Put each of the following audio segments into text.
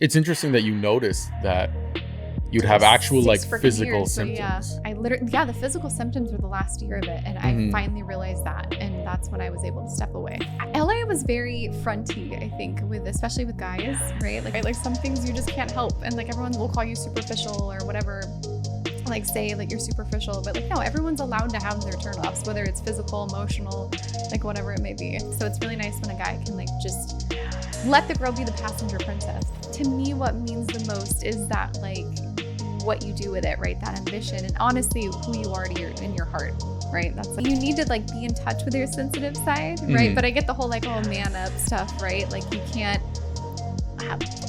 It's interesting that you noticed that you'd have actual like physical years, symptoms. The physical symptoms were the last year of it, and I finally realized that, and that's when I was able to step away. LA was very fronty, I think, especially with guys, right? Like some things you just can't help, and like everyone will call you superficial or whatever, like say like you're superficial, but like no, everyone's allowed to have their turnoffs, whether it's physical, emotional, like whatever it may be. So it's really nice when a guy can like just let the girl be the passenger princess. To me, what means the most is that like what you do with it, right? That ambition, and honestly who you are in your heart, right? That's like, you need to like be in touch with your sensitive side, right? But I get the whole like, oh, man up stuff, right? Like you can't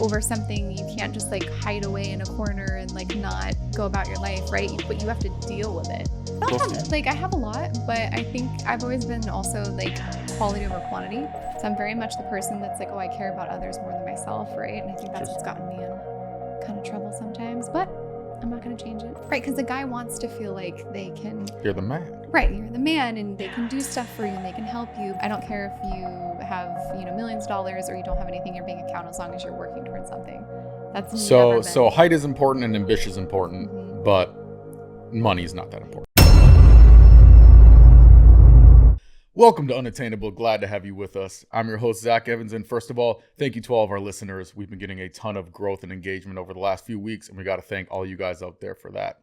over something, you can't just like hide away in a corner and like not go about your life, right? But you have to deal with it. I have a lot, but I think I've always been also like quality over quantity. So I'm very much the person that's like, oh, I care about others more than myself, right? And I think that's what's gotten me in kind of trouble sometimes, but I'm not going to change it, right? Because the guy wants to feel like they can... You're the man. Right, you're the man, and they can do stuff for you, and they can help you. I don't care if you have, millions of dollars or you don't have anything in your bank account, as long as you're working towards something. That's so height is important and ambition is important, but money is not that important. Welcome to Unattainable. Glad to have you with us. I'm your host, Zach Evans. And first of all, thank you to all of our listeners. We've been getting a ton of growth and engagement over the last few weeks, and we got to thank all you guys out there for that.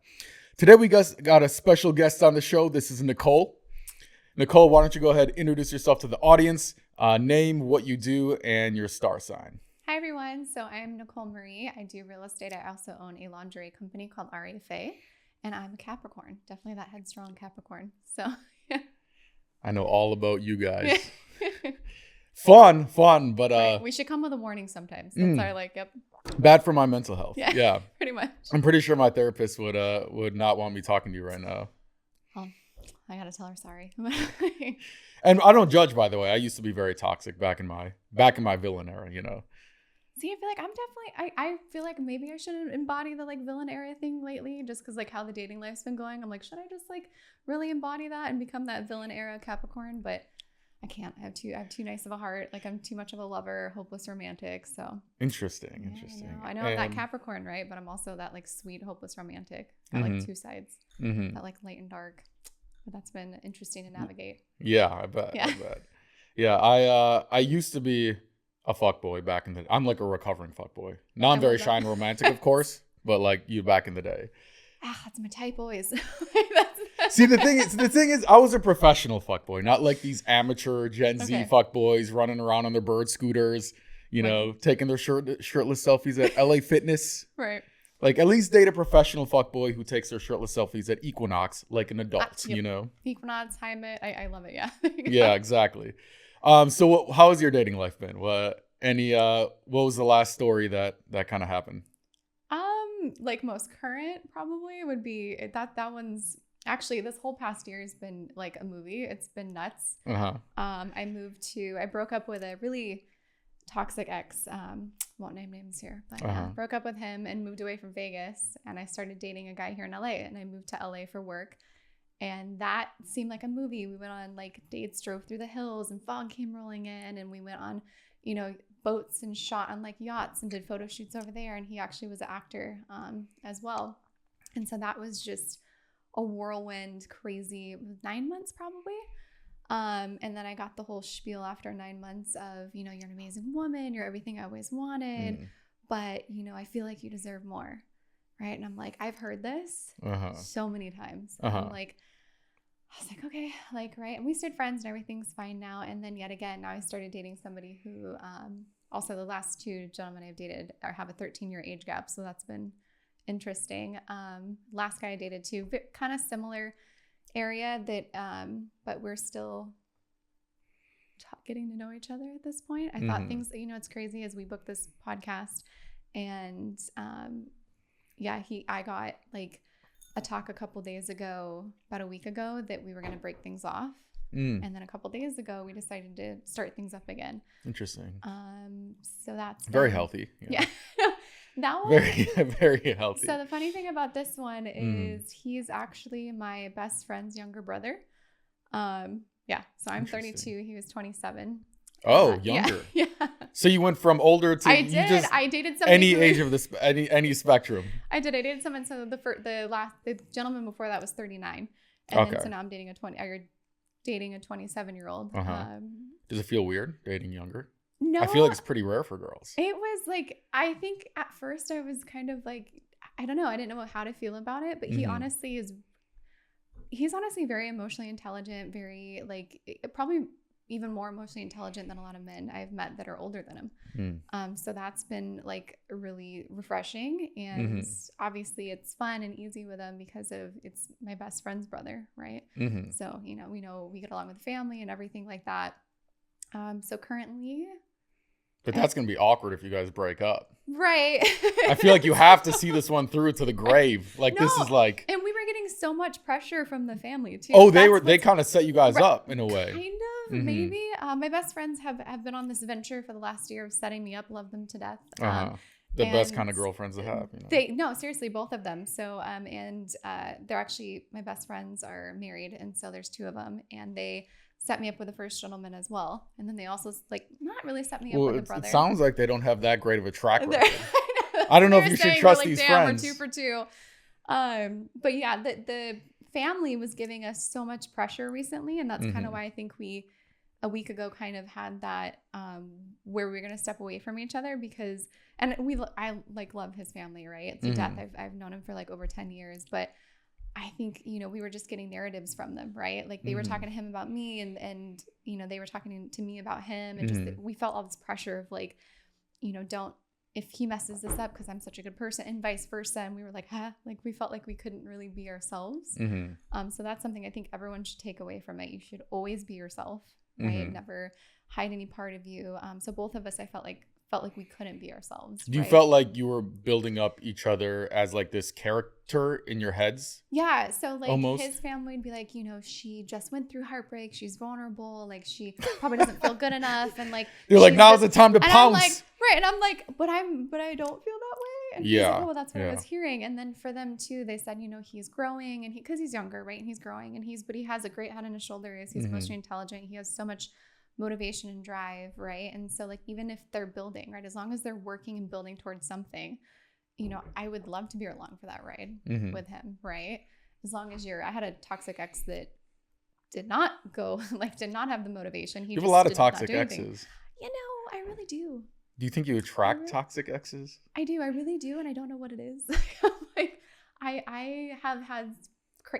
Today, we got a special guest on the show. This is Nicole. Nicole, why don't you go ahead and introduce yourself to the audience, name, what you do, and your star sign. Hi, everyone. So I'm Nicole Marie. I do real estate. I also own a lingerie company called RFA, and I'm a Capricorn. Definitely that headstrong Capricorn. So, yeah. I know all about you guys. Fun, but right. We should come with a warning sometimes. That's our yep. Bad for my mental health. Yeah. Pretty much. I'm pretty sure my therapist would not want me talking to you right now. Well, I gotta tell her sorry. And I don't judge, by the way. I used to be very toxic back in my villain era, See, I feel like I'm definitely, I feel like maybe I shouldn't embody the like villain era thing lately, just because like how the dating life's been going. I'm like, should I just like really embody that and become that villain era Capricorn? But I can't. I have too nice of a heart. Like I'm too much of a lover, hopeless romantic. So interesting. I know I'm that Capricorn, right? But I'm also that like sweet, hopeless romantic. I like two sides, that like light and dark. But that's been interesting to navigate. Yeah, I bet. Yeah, I used to be a fuckboy back in the day. I'm like a recovering fuckboy. Now I'm very shy and romantic, of course, but like you back in the day. That's my type, boys. See, the thing is, I was a professional fuckboy, not like these amateur Gen Z fuckboys running around on their bird scooters, taking their shirtless selfies at LA Fitness. Right. Like at least date a professional fuckboy who takes their shirtless selfies at Equinox like an adult, Equinox, Heimat, I love it, yeah. Yeah, exactly. So how has your dating life been? What was the last story that kind of happened? Like most current probably would be that one's actually this whole past year has been like a movie. It's been nuts. I broke up with a really toxic ex, won't name names here, but broke up with him and moved away from Vegas, and I started dating a guy here in LA, and I moved to LA for work. And that seemed like a movie. We went on like dates, drove through the hills, and fog came rolling in. And we went on, boats and shot on like yachts and did photo shoots over there. And he actually was an actor as well. And so that was just a whirlwind, crazy 9 months probably. And then I got the whole spiel after 9 months of, you're an amazing woman. You're everything I always wanted. But, I feel like you deserve more. Right. And I'm like, I've heard this so many times. I'm like, I was like, okay, like, right. And we stayed friends and everything's fine now. And then yet again, now I started dating somebody who, also the last two gentlemen I've dated have a 13-year age gap. So that's been interesting. Last guy I dated too, kind of similar area that, but we're still getting to know each other at this point. I thought things, it's crazy as we booked this podcast and, I got like a talk about a week ago that we were going to break things off. And then a couple days ago, we decided to start things up again. Interesting. So that's very healthy. Yeah. That one, very healthy. So the funny thing about this one is he's actually my best friend's younger brother. So I'm 32. He was 27. Oh, younger. Yeah. So you went from older to I dated somebody any age of the any spectrum. I dated someone. So the gentleman before that was 39, and then, so now I'm dating a 27-year-old. Does it feel weird dating younger? No, I feel like it's pretty rare for girls. It was like, I think at first I was kind of like, I don't know, I didn't know how to feel about it, but he's honestly very emotionally intelligent, very like probably even more emotionally intelligent than a lot of men I've met that are older than him. So that's been like really refreshing, and obviously it's fun and easy with him because it's my best friend's brother, right? So we get along with the family and everything like that. So currently, but that's gonna be awkward if you guys break up, right? I feel like you have to see this one through to the grave. Like this is like, and we were getting so much pressure from the family too. Oh, they kind of set you guys up in a way. Kind of, maybe. My best friends have been on this venture for the last year of setting me up. Love them to death. The best kind of girlfriends to have. No, seriously, both of them. So, they're actually, my best friends are married, and so there's two of them, and they set me up with the first gentleman as well. And then they also not really set me up with the brother. It sounds like they don't have that great of a track record. I don't know if you should trust these friends. We're 2 for 2. But yeah, the family was giving us so much pressure recently, and that's kind of why I think we a week ago kind of had that where we were going to step away from each other, because I love his family, right, to death. I've known him for like over 10 years, but I think we were just getting narratives from them, right? Like they were talking to him about me, and they were talking to me about him, and just we felt all this pressure of like, don't, if he messes this up because I'm such a good person, and vice versa. And we were like, like we felt like we couldn't really be ourselves. So that's something I think everyone should take away from it. You should always be yourself, right? Never hide any part of you. So both of us, I felt like we couldn't be ourselves. You felt like you were building up each other as like this character in your heads? Yeah. So like almost. His family would be like, she just went through heartbreak. She's vulnerable. Like she probably doesn't feel good enough. And like, they're like, now's the time to pounce. I'm like, right. And I'm like, but I don't feel that way. And he's like, oh, well, that's what I was hearing. And then for them too, they said, he's growing, and because he's younger, right? And he's growing, and but he has a great head on his shoulders. He's emotionally intelligent. He has so much motivation and drive, right? And so like, even if they're building, right, as long as they're working and building towards something, I would love to be along for that ride with him, right? As long as I had a toxic ex that did not have the motivation. You have a lot of toxic exes. I really do. Do you think you attract toxic exes? I do. I really do. And I don't know what it is. Like I have had,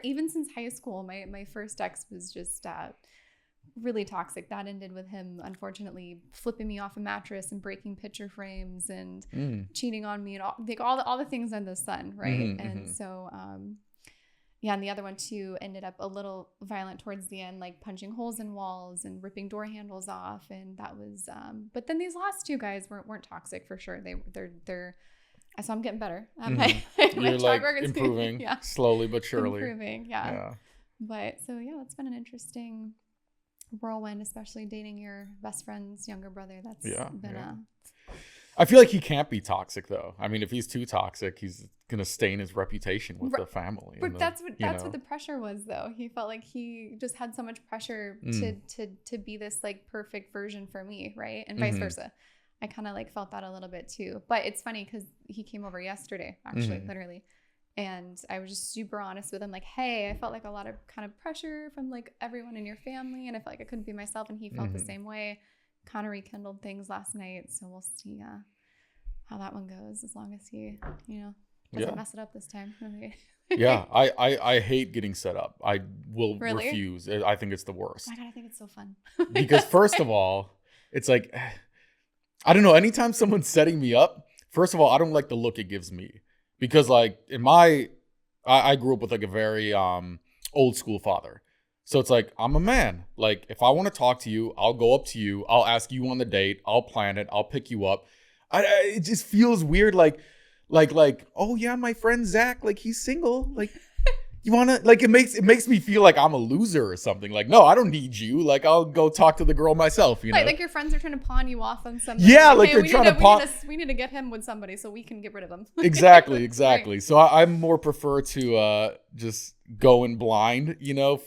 even since high school, my first ex was just really toxic. That ended with him, unfortunately, flipping me off a mattress and breaking picture frames and cheating on me and all the things under the sun, right? And so, and the other one too ended up a little violent towards the end, like punching holes in walls and ripping door handles off, and that was. But then these last two guys weren't toxic for sure. They're. So I'm getting better. You're like improving slowly but surely. Improving, yeah. But so it's been an interesting whirlwind, especially dating your best friend's younger brother. That's been I feel like he can't be toxic though. I mean, if he's too toxic, he's gonna stain his reputation with the family. But that's what the pressure was though. He felt like he just had so much pressure to be this like perfect version for me, right? And vice versa. I kind of like felt that a little bit too. But it's funny because he came over yesterday, actually, literally. And I was just super honest with him, like, hey, I felt like a lot of kind of pressure from like everyone in your family, and I felt like I couldn't be myself, and he felt the same way. Kind of rekindled things last night, so we'll see how that one goes, as long as he, doesn't mess it up this time. I hate getting set up. I will refuse. I think it's the worst. Oh my God, I think it's so fun. Because first of all, it's like, I don't know, anytime someone's setting me up, first of all, I don't like the look it gives me. Because like I grew up with like a very old school father. So it's like, I'm a man. Like if I want to talk to you, I'll go up to you. I'll ask you on the date. I'll plan it. I'll pick you up. It just feels weird. Like, oh yeah, my friend Zach, like he's single. Like you want to, like, it makes me feel like I'm a loser or something. Like, no, I don't need you. Like, I'll go talk to the girl myself, you know? Like your friends are trying to pawn you off on somebody. Yeah, like they're trying to pawn. We need to get him with somebody so we can get rid of him. Exactly. Right. So I more prefer to just go in blind,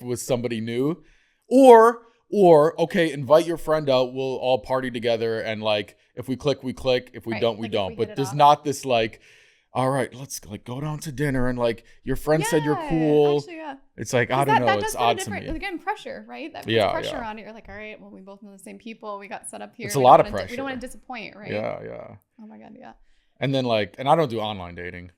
with somebody new. Or Or, okay, invite your friend out. We'll all party together. And like, if we click, we click. If we don't, we don't. But there's not this like, all right, let's like go down to dinner. And like, your friend said you're cool. Actually, yeah. It's like, I don't know. It's odd to me. Again, pressure, right? That puts pressure on it. You're like, all right, well, we both know the same people. We got set up here. It's a lot of pressure. We don't want to disappoint, right? Yeah, yeah. Oh my God, yeah. And then like, and I don't do online dating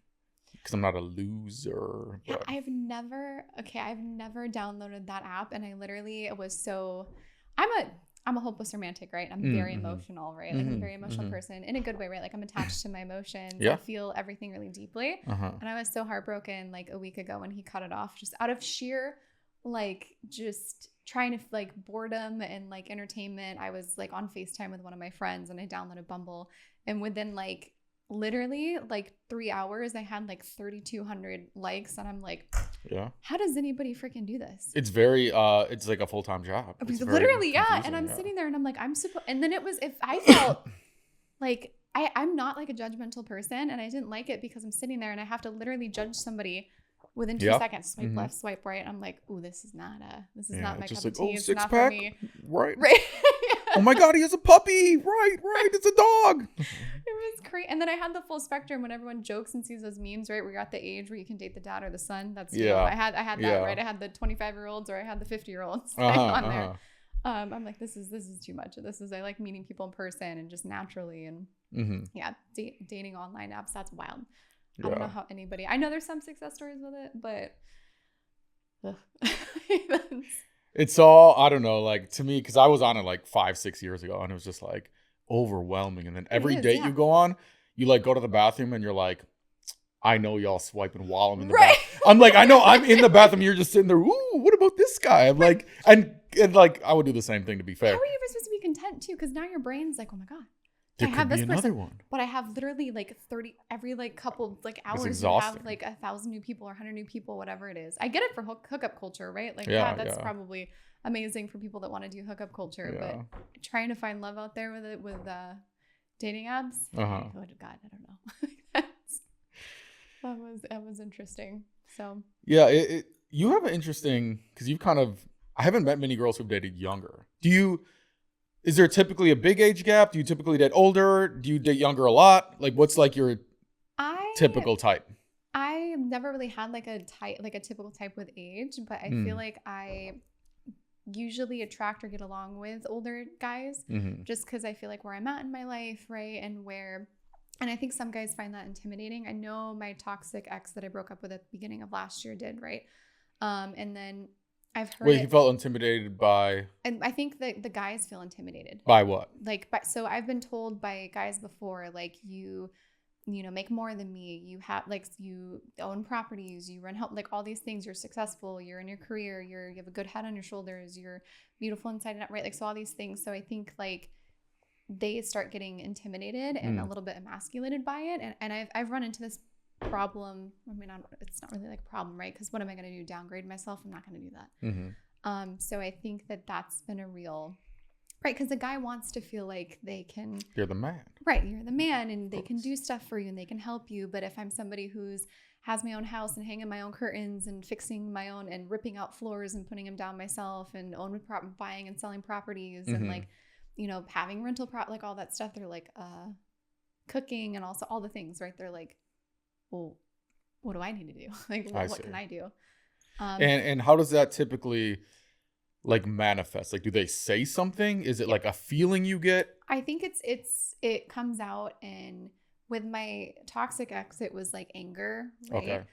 because I'm not a loser. Yeah, I've never downloaded that app, and I literally was so, I'm a hopeless romantic, right? I'm very emotional, right? Like I'm a very emotional person in a good way, right? Like I'm attached to my emotions. Yeah. I feel everything really deeply. And I was so heartbroken like a week ago when he cut it off, just out of sheer like just trying to like boredom and like entertainment. I was like on FaceTime with one of my friends and I downloaded Bumble, and within like literally like 3 hours I had like 3,200 likes, and I'm like, yeah, how does anybody freaking do this? It's very it's like a full-time job. It's literally, yeah. And I'm sitting there and I'm like, and then it was, if I felt like I'm not like a judgmental person, and I didn't like it because I'm sitting there and I have to literally judge somebody within 2 seconds. Swipe left, swipe right. And I'm like, ooh, this is not my cup of tea. It's not for me. Right. Oh my God, he has a puppy. Right. It's a dog. It was crazy. And then I had the full spectrum when everyone jokes and sees those memes, right? Where you're at the age where you can date the dad or the son. That's, you know, I had that, right? I had the 25-year-olds or I had the 50-year-olds on there. I'm like, this is too much. I like meeting people in person and just naturally. And dating online apps, that's wild. I don't know how anybody, I know there's some success stories with it, but it's all, I don't know, like to me, because I was on it like 5-6 years ago and it was just like overwhelming. And then every date you go on, you like go to the bathroom and you're like, I know y'all swiping while I'm in the bathroom. I'm like, I know I'm in the bathroom. You're just sitting there. Ooh, what about this guy? I'm like, and like, I would do the same thing, to be fair. How are you ever supposed to be content too? Because now your brain's like, oh my God. There could be another one. But I have literally like 30 every like couple like hours. You have like 1,000 new people or 100 new people, whatever it is. I get it for hookup culture, right? Like that's probably amazing for people that want to do hookup culture. But trying to find love out there with dating apps. Oh God, I don't know. that was interesting. So yeah, you have an interesting, because you've kind of, I haven't met many girls who've dated younger. Is there typically a big age gap? Do you typically date older? Do you date younger a lot? Like, what's like your typical type? I never really had like a typical type with age, but I feel like I usually attract or get along with older guys just because I feel like where I'm at in my life, right? And I think some guys find that intimidating. I know my toxic ex that I broke up with at the beginning of last year did, right? And then I've heard. Wait, you felt intimidated by? And I think that the guys feel intimidated. By what? So I've been told by guys before, like you make more than me. You have like you own properties, you run help, like all these things. You're successful. You're in your career. You have a good head on your shoulders. You're beautiful inside and out, right? Like so all these things. So I think like they start getting intimidated and a little bit emasculated by it. And I've run into this problem. I mean, it's not really like a problem, right? Because what am I going to do? Downgrade myself? I'm not going to do that. So I think that that's been a real, right? Because the guy wants to feel like they can. You're the man. Right. You're the man and they can do stuff for you and they can help you. But if I'm somebody has my own house and hanging my own curtains and fixing my own and ripping out floors and putting them down myself and buying and selling properties and like, having rental like all that stuff, they're like cooking and also all the things, right? They're like, well, what do I need to do? Like, what can I do? And how does that typically like manifest? Like, do they say something? Is it like a feeling you get? I think it comes out, and with my toxic ex, it was like anger, right? Okay.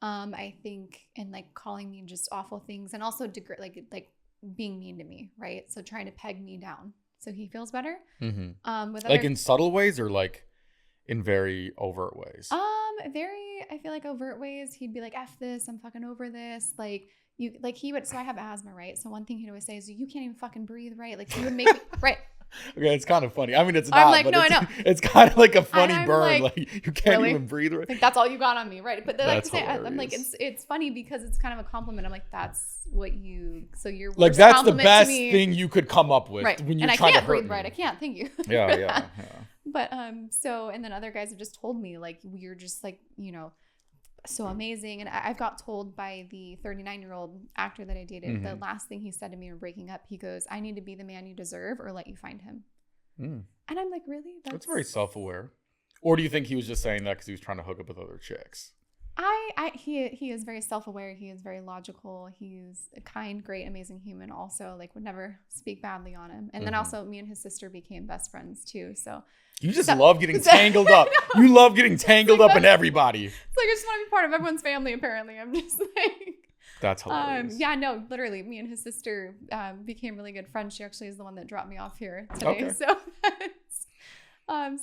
I think, and like calling me just awful things, and also like being mean to me, right? So trying to peg me down so he feels better. With like in subtle ways or like in very overt ways? I feel like overt ways. He'd be like, F this, I'm fucking over this. Like so I have asthma, right? So one thing he'd always say is, you can't even fucking breathe, right? Like he would make me, right. Okay, it's kind of funny. I mean, it's not, like, but no, I know. It's kind of like a funny burn. Like you can't even breathe, right? Like that's all you got on me, right? But then like say, I'm like, it's funny because it's kind of a compliment. I'm like, that's what so you're like, that's the best thing you could come up with, right? When you're and trying I can't to hurt breathe, me. right? I can't. Thank you. Yeah. But so, and then other guys have just told me like, you're just like, so amazing. And I've got told by the 39-year-old actor that I dated, the last thing he said to me when breaking up, he goes, I need to be the man you deserve or let you find him. And I'm like, really? That's very self-aware. Or do you think he was just saying that because he was trying to hook up with other chicks? He is very self-aware. He is very logical. He's a kind, great, amazing human also, like would never speak badly on him. And then also me and his sister became best friends too. So you just love getting tangled up. You love getting tangled up in everybody. It's like, I just want to be part of everyone's family, apparently. I'm just like... That's hilarious. Yeah, no, literally, me and his sister became really good friends. She actually is the one that dropped me off here today. Okay. So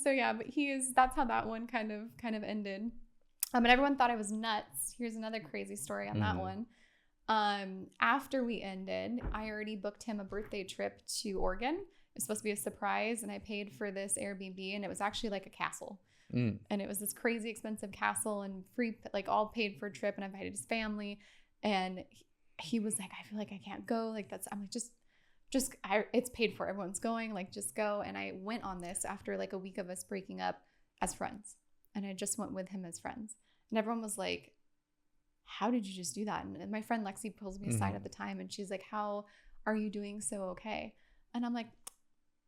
so yeah, but that's how that one kind of ended. And everyone thought I was nuts. Here's another crazy story on that one. After we ended, I already booked him a birthday trip to Oregon. It was supposed to be a surprise, and I paid for this Airbnb, and it was actually like a castle. And it was this crazy expensive castle and free, like all paid for a trip, and I invited his family. And he was like, I feel like I can't go. Like I'm like, it's paid for. Everyone's going, like, just go. And I went on this after like a week of us breaking up as friends. And I just went with him as friends. And everyone was like, how did you just do that? And my friend Lexi pulls me aside at the time, and she's like, how are you doing so okay? And I'm like,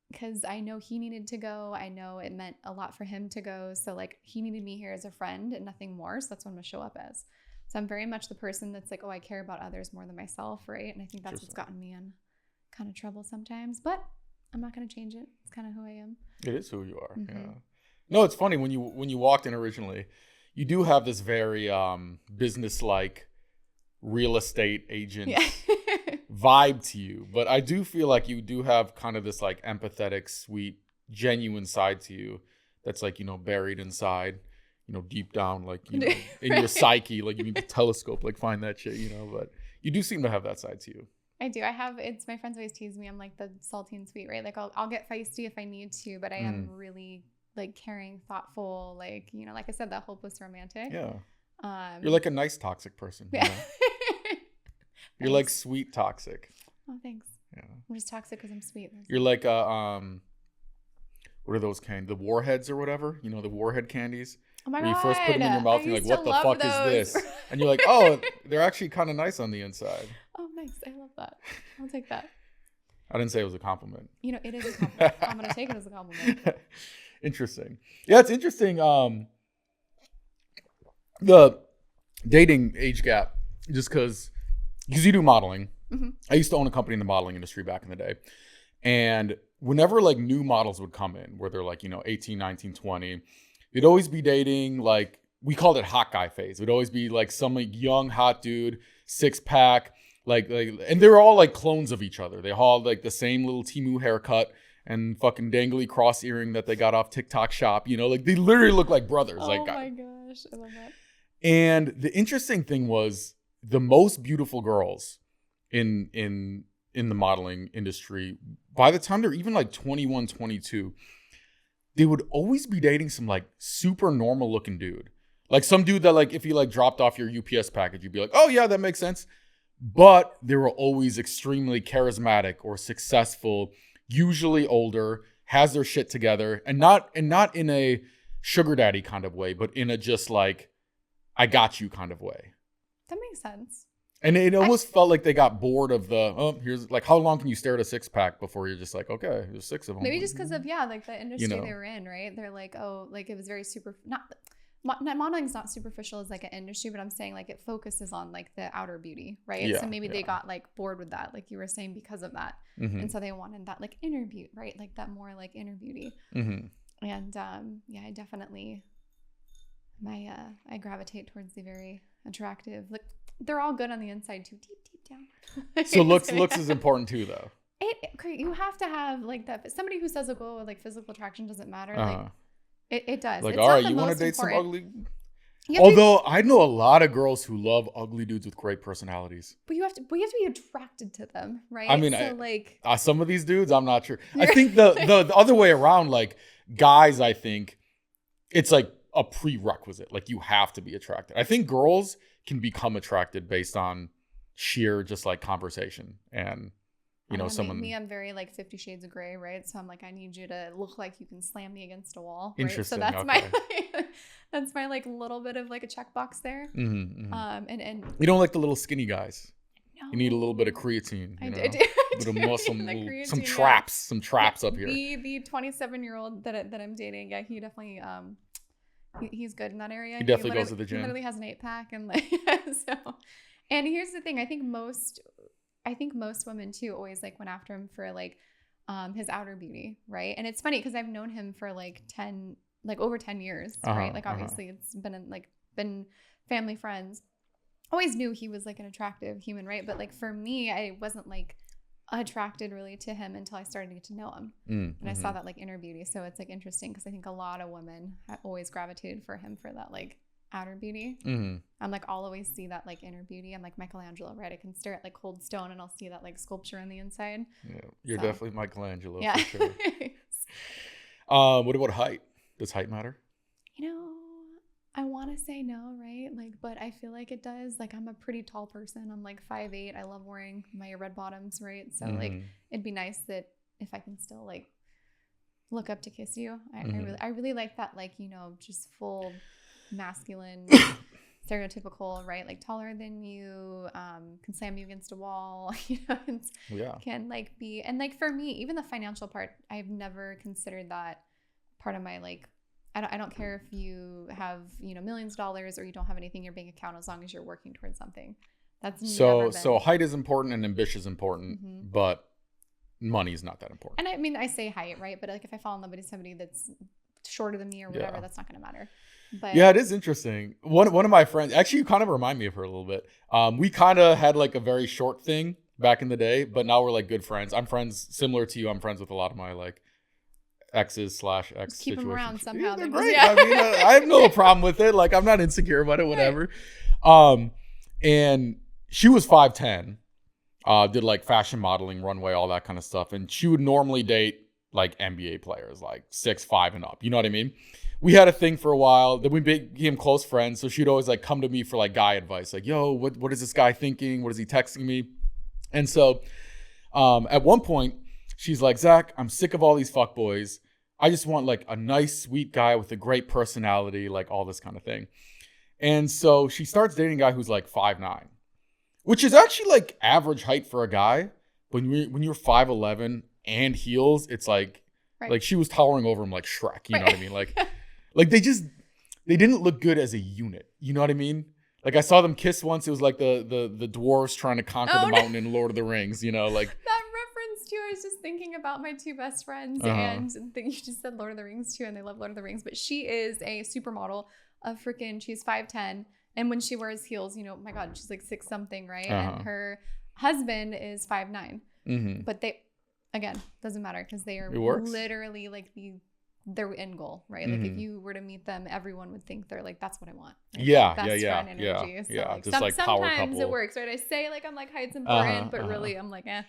because I know he needed to go. I know it meant a lot for him to go. So like he needed me here as a friend and nothing more. So that's what I'm going to show up as. So I'm very much the person that's like, oh, I care about others more than myself, right? And I think that's what's gotten me in kind of trouble sometimes. But I'm not going to change it. It's kind of who I am. It is who you are. Yeah. No, it's funny when you walked in originally, you do have this very business-like real estate agent vibe to you. But I do feel like you do have kind of this like empathetic, sweet, genuine side to you that's like, buried inside. Deep down, like, in your psyche, like you need to telescope, like find that shit, but you do seem to have that side to you. I do. it's my friends always tease me. I'm like the salty and sweet, right? Like I'll get feisty if I need to, but I am really like caring, thoughtful, like, like I said, that hopeless romantic. Yeah. You're like a nice toxic person. Yeah. You're like sweet toxic. Oh, thanks. Yeah. I'm just toxic because I'm sweet. You're like what are those the warheads or whatever? The warhead candies. Oh my God. When you first put them in your mouth, you're like, what the fuck is this? And you're like, oh, they're actually kind of nice on the inside. Oh, nice. I love that. I'll take that. I didn't say it was a compliment. It is a compliment. I'm going to take it as a compliment. Interesting. Yeah, it's interesting. The dating age gap, just because you do modeling. I used to own a company in the modeling industry back in the day. And whenever like new models would come in, where they're like, 18, 19, 20, they'd always be dating, like, we called it hot guy phase. It would always be like some like young hot dude, 6-pack, like, and they were all like clones of each other. They all had like the same little Temu haircut and fucking dangly cross earring that they got off TikTok shop. Like they literally look like brothers. Oh like, my gosh, I love that. And the interesting thing was the most beautiful girls in the modeling industry, by the time they're even like 21, 22, they would always be dating some like super normal looking dude. Like some dude that like, if he like dropped off your UPS package, you'd be like, oh yeah, that makes sense. But they were always extremely charismatic or successful, usually older, has their shit together, and not in a sugar daddy kind of way, but in a just like, I got you kind of way. That makes sense. And it almost felt like they got bored of here's like, how long can you stare at a 6-pack before you're just like, okay, there's 6 of them. Maybe just because of, like the industry they were in, right? They're like, oh, like it was very modeling is not superficial as like an industry, but I'm saying like it focuses on like the outer beauty, right? Yeah, so maybe they got like bored with that, like you were saying, because of that. And so they wanted that like inner beauty, right? Like that more like inner beauty. And I definitely, I gravitate towards the very attractive, like they're all good on the inside too, deep down. So looks is important too, though. You have to have like that. Somebody who says like physical attraction doesn't matter. Like it does. Like, it's all right, you want to date some ugly? I know a lot of girls who love ugly dudes with great personalities. But you have to be attracted to them, right? I mean, so some of these dudes, I'm not sure. I think the other way around, like guys, I think it's like a prerequisite. Like you have to be attracted. I think girls can become attracted based on sheer just like conversation and You know, someone. Me, I'm very like 50 Shades of Grey, right? So I'm like, I need you to look like you can slam me against a wall. Right? Interesting. So that's okay. that's my like little bit of like a checkbox there. Mm-hmm. And you don't like the little skinny guys. No. You need a little bit of creatine. I do. A bit of muscle, some traps up here. The 27-year-old that I'm dating, yeah, he definitely he's good in that area. He definitely goes to the gym. He literally has an 8-pack and like so. And here's the thing, I think most women too always like went after him for like his outer beauty, right? And it's funny because I've known him for like over 10 years, right? Like obviously it's been family friends. Always knew he was like an attractive human, right? But like for me, I wasn't like attracted really to him until I started to get to know him. And I saw that like inner beauty. So it's like interesting because I think a lot of women have always gravitated for him for that like outer beauty. I'm like, I'll always see that like inner beauty. I'm like Michelangelo, right? I can stare at like cold stone and I'll see that like sculpture on the inside. Yeah, you're definitely Michelangelo yeah. for sure. What about height? Does height matter? You know, I want to say no, right? Like, but I feel like it does. Like, I'm a pretty tall person. I'm like 5'8". I love wearing my red bottoms, right? So like, it'd be nice that if I can still like look up to kiss you. I really like that, like, you know, just full masculine, stereotypical, right? Like taller than you, can slam you against a wall, you know, can like be, and like for me, even the financial part, I've never considered that part of my like, I don't care if you have, you know, millions of dollars or you don't have anything in your bank account as long as you're working towards something. That's so height is important and ambition is important, but money is not that important. And I mean, I say height, right? But like if I fall in love with somebody that's shorter than me or whatever, that's not going to matter. But yeah, it is interesting. One of my friends, actually, you kind of remind me of her a little bit. We kind of had like a very short thing back in the day, but now we're like good friends. I'm friends similar to you. I'm friends with a lot of my like exes / ex just keep them around somehow. Yeah, they're great. I mean, I have no problem with it. Like, I'm not insecure about it, whatever. And she was 5'10", did like fashion modeling, runway, all that kind of stuff. And she would normally date like NBA players, like 6'5" and up. You know what I mean? We had a thing for a while. Then we became close friends. So she'd always like come to me for like guy advice. Like, yo, what is this guy thinking? What is he texting me? And so at one point, she's like, Zach, I'm sick of all these fuckboys. I just want like a nice, sweet guy with a great personality, like all this kind of thing. And so she starts dating a guy who's like 5'9", which is actually like average height for a guy. When you're 5'11" and heels, it's like, like she was towering over him like Shrek. You know what I mean? Like they didn't look good as a unit. You know what I mean? Like I saw them kiss once. It was like the dwarves trying to conquer the mountain in Lord of the Rings. You know, like that reference too. I was just thinking about my two best friends, and you just said Lord of the Rings too, and they love Lord of the Rings. But she is a supermodel of she's 5'10", and when she wears heels, you know, my God, she's like 6 something, right? And her husband is 5'9", but they, again, doesn't matter because they are literally like their end goal, right? Like if you were to meet them, everyone would think they're like, that's what I want. Like, yeah. So like, just like power couple. Sometimes it works, right? I say like I'm like height's important, but really I'm like, eh.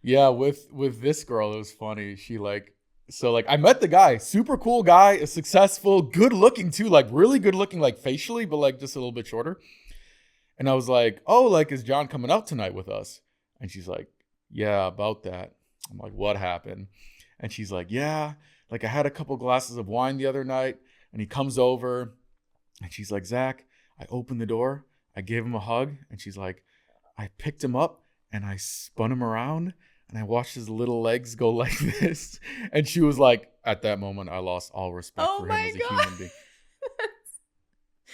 Yeah, with this girl, it was funny. She like, so like I met the guy, super cool guy, a successful, good looking too, like really good looking, like facially, but like just a little bit shorter. And I was like, oh, like is John coming out tonight with us? And she's like, yeah, about that. I'm like, what happened? And she's like, yeah. Like I had a couple glasses of wine the other night and he comes over and she's like, Zach, I opened the door. I gave him a hug. And she's like, I picked him up and I spun him around and I watched his little legs go like this. And she was like, at that moment, I lost all respect for him as a human being.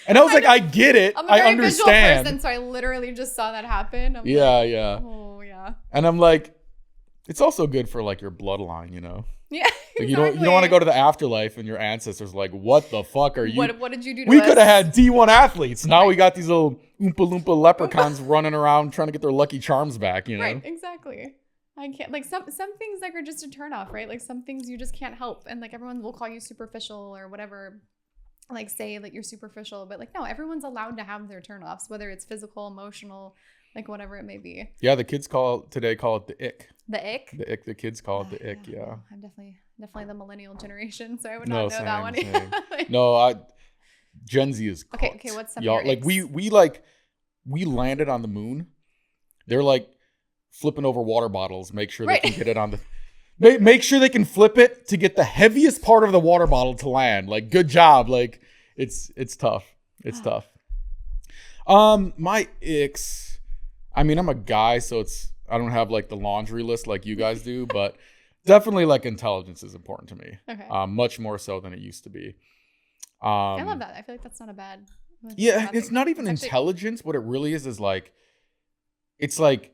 And I was like, I get it. I'm a very understand. visual person, so I literally just saw that happen. Yeah. Oh, yeah. And I'm like, it's also good for like your bloodline, you know? Yeah, like you don't want to go to the afterlife and your ancestors are like, what the fuck are you? What did you do to We us? could have had D1 athletes. Now we got these little Oompa Loompa leprechauns running around trying to get their Lucky Charms back, you know? Right, exactly. I can't, like some things like are just a turn off, right? Like some things you just can't help. And like everyone will call you superficial or whatever, like say that you're superficial, but like, no, everyone's allowed to have their turn offs, whether it's physical, emotional, like whatever it may be. Yeah, the kids call it the ick. The ick? The ick. The kids call it the ick, yeah. I'm definitely the millennial generation, so I would not know that one. Like, no, Gen Z is cooked. Okay, what's some of your like icks? we landed on the moon. They're like flipping over water bottles, make sure Right. they can get it on the make sure they can flip it to get the heaviest part of the water bottle to land. Like, good job. Like, it's tough. It's tough. My icks, I mean, I'm a guy, so I don't have like the laundry list like you guys do, but definitely like intelligence is important to me. Okay. Much more so than it used to be. I love that. I feel like that's not a bad. Yeah, it's not even intelligence. What it really is like, it's like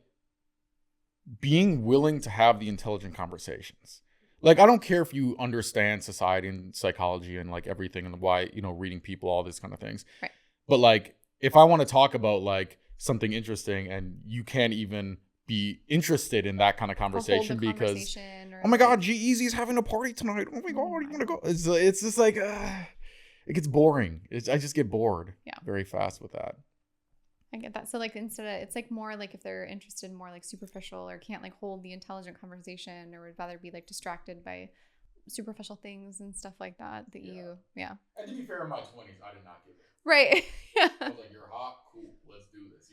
being willing to have the intelligent conversations. Like, I don't care if you understand society and psychology and like everything and why, reading people, all these kind of things. Right. But like, if I want to talk about like something interesting and you can't even be interested in that kind of conversation because, oh my God, G-Eazy's having a party tonight. Oh my God, you want to go? It's just like, it gets boring. I just get bored very fast with that. I get that. So like instead of, it's like more like if they're interested in more like superficial or can't like hold the intelligent conversation or would rather be like distracted by superficial things and stuff like that And to be fair, in my 20s, I did not give it. Right. I was like, you're hot, cool, let's do this.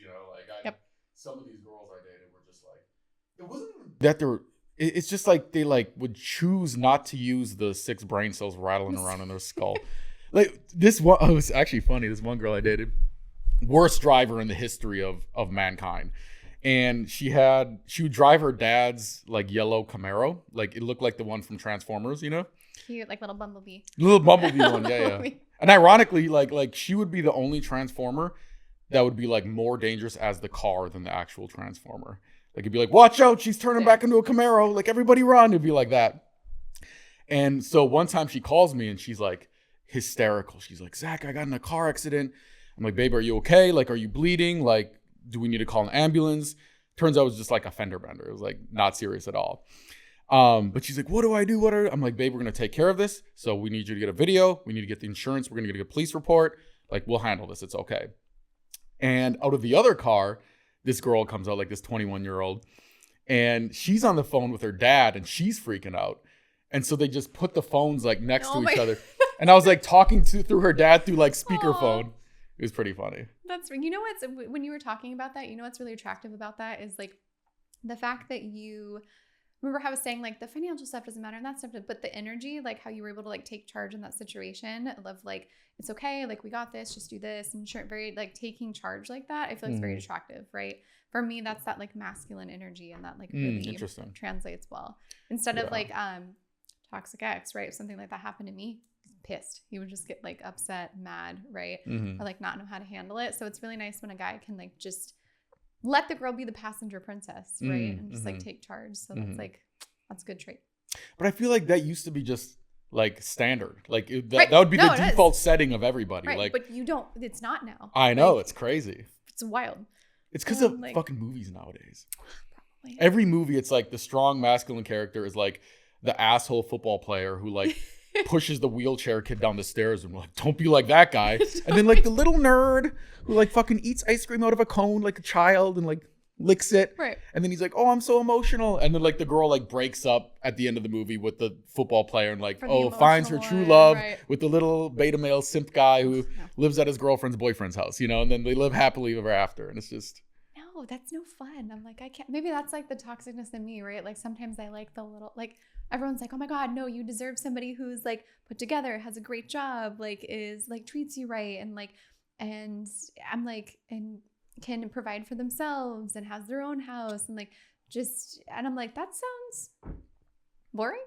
Like some of these girls I dated were just like, it wasn't that they're, it's just like they like would choose not to use the 6 brain cells rattling around in their skull. Like this one, it was actually funny. This one girl I dated, worst driver in the history of mankind. And she would drive her dad's like yellow Camaro. Like it looked like the one from Transformers, Cute, like little bumblebee. Little bumblebee one, yeah. And ironically, like she would be the only Transformer that would be like more dangerous as the car than the actual Transformer. Like it'd be like, watch out, she's turning back into a Camaro. Like everybody run. It'd be like that. And so one time she calls me and she's like hysterical. She's like, Zach, I got in a car accident. I'm like, babe, are you okay? Like, are you bleeding? Like, do we need to call an ambulance? Turns out it was just like a fender bender. It was like not serious at all. But she's like, what do I do? I'm like, babe, we're going to take care of this. So we need you to get a video. We need to get the insurance. We're going to get a police report. Like, we'll handle this. It's okay. And out of the other car, this girl comes out, like this 21-year-old, and she's on the phone with her dad and she's freaking out. And so they just put the phones like next to each other. And I was like talking through her dad through like speakerphone. It was pretty funny. That's, when you were talking about that, what's really attractive about that is like the fact that you remember how I was saying like the financial stuff doesn't matter and that stuff, but the energy, like how you were able to like take charge in that situation of like, it's okay. Like we got this, just do this. And very like taking charge like that. I feel like it's very attractive, right? For me, that's that like masculine energy and that like really translates well. Instead of like toxic ex, right? If something like that happened to me, pissed. He would just get like upset, mad, right? Or like not know how to handle it. So it's really nice when a guy can like just let the girl be the passenger princess, right? And just like take charge. So that's a good trait. But I feel like that used to be just like standard. Like that would be the default setting of everybody. Right. Like, but it's not now. I know, like, it's crazy. It's wild. It's because of like, fucking movies nowadays. Probably. Every movie, it's like the strong masculine character is like the asshole football player who like pushes the wheelchair kid down the stairs and we're like, don't be like that guy. And then like the little nerd who like fucking eats ice cream out of a cone like a child and like licks it. Right. And then he's like, oh, I'm so emotional. And then like the girl like breaks up at the end of the movie with the football player and like, finds her true love with the little beta male simp guy who lives at his girlfriend's boyfriend's house, and then they live happily ever after. And it's just, no, that's no fun. I'm like, I can't, maybe that's like the toxicness in me, right? Like sometimes I like the little, like everyone's like, oh my God, no, you deserve somebody who's like put together, has a great job, like is like treats you right. And like, and I'm like, and can provide for themselves and has their own house and like just, and I'm like, that sounds boring.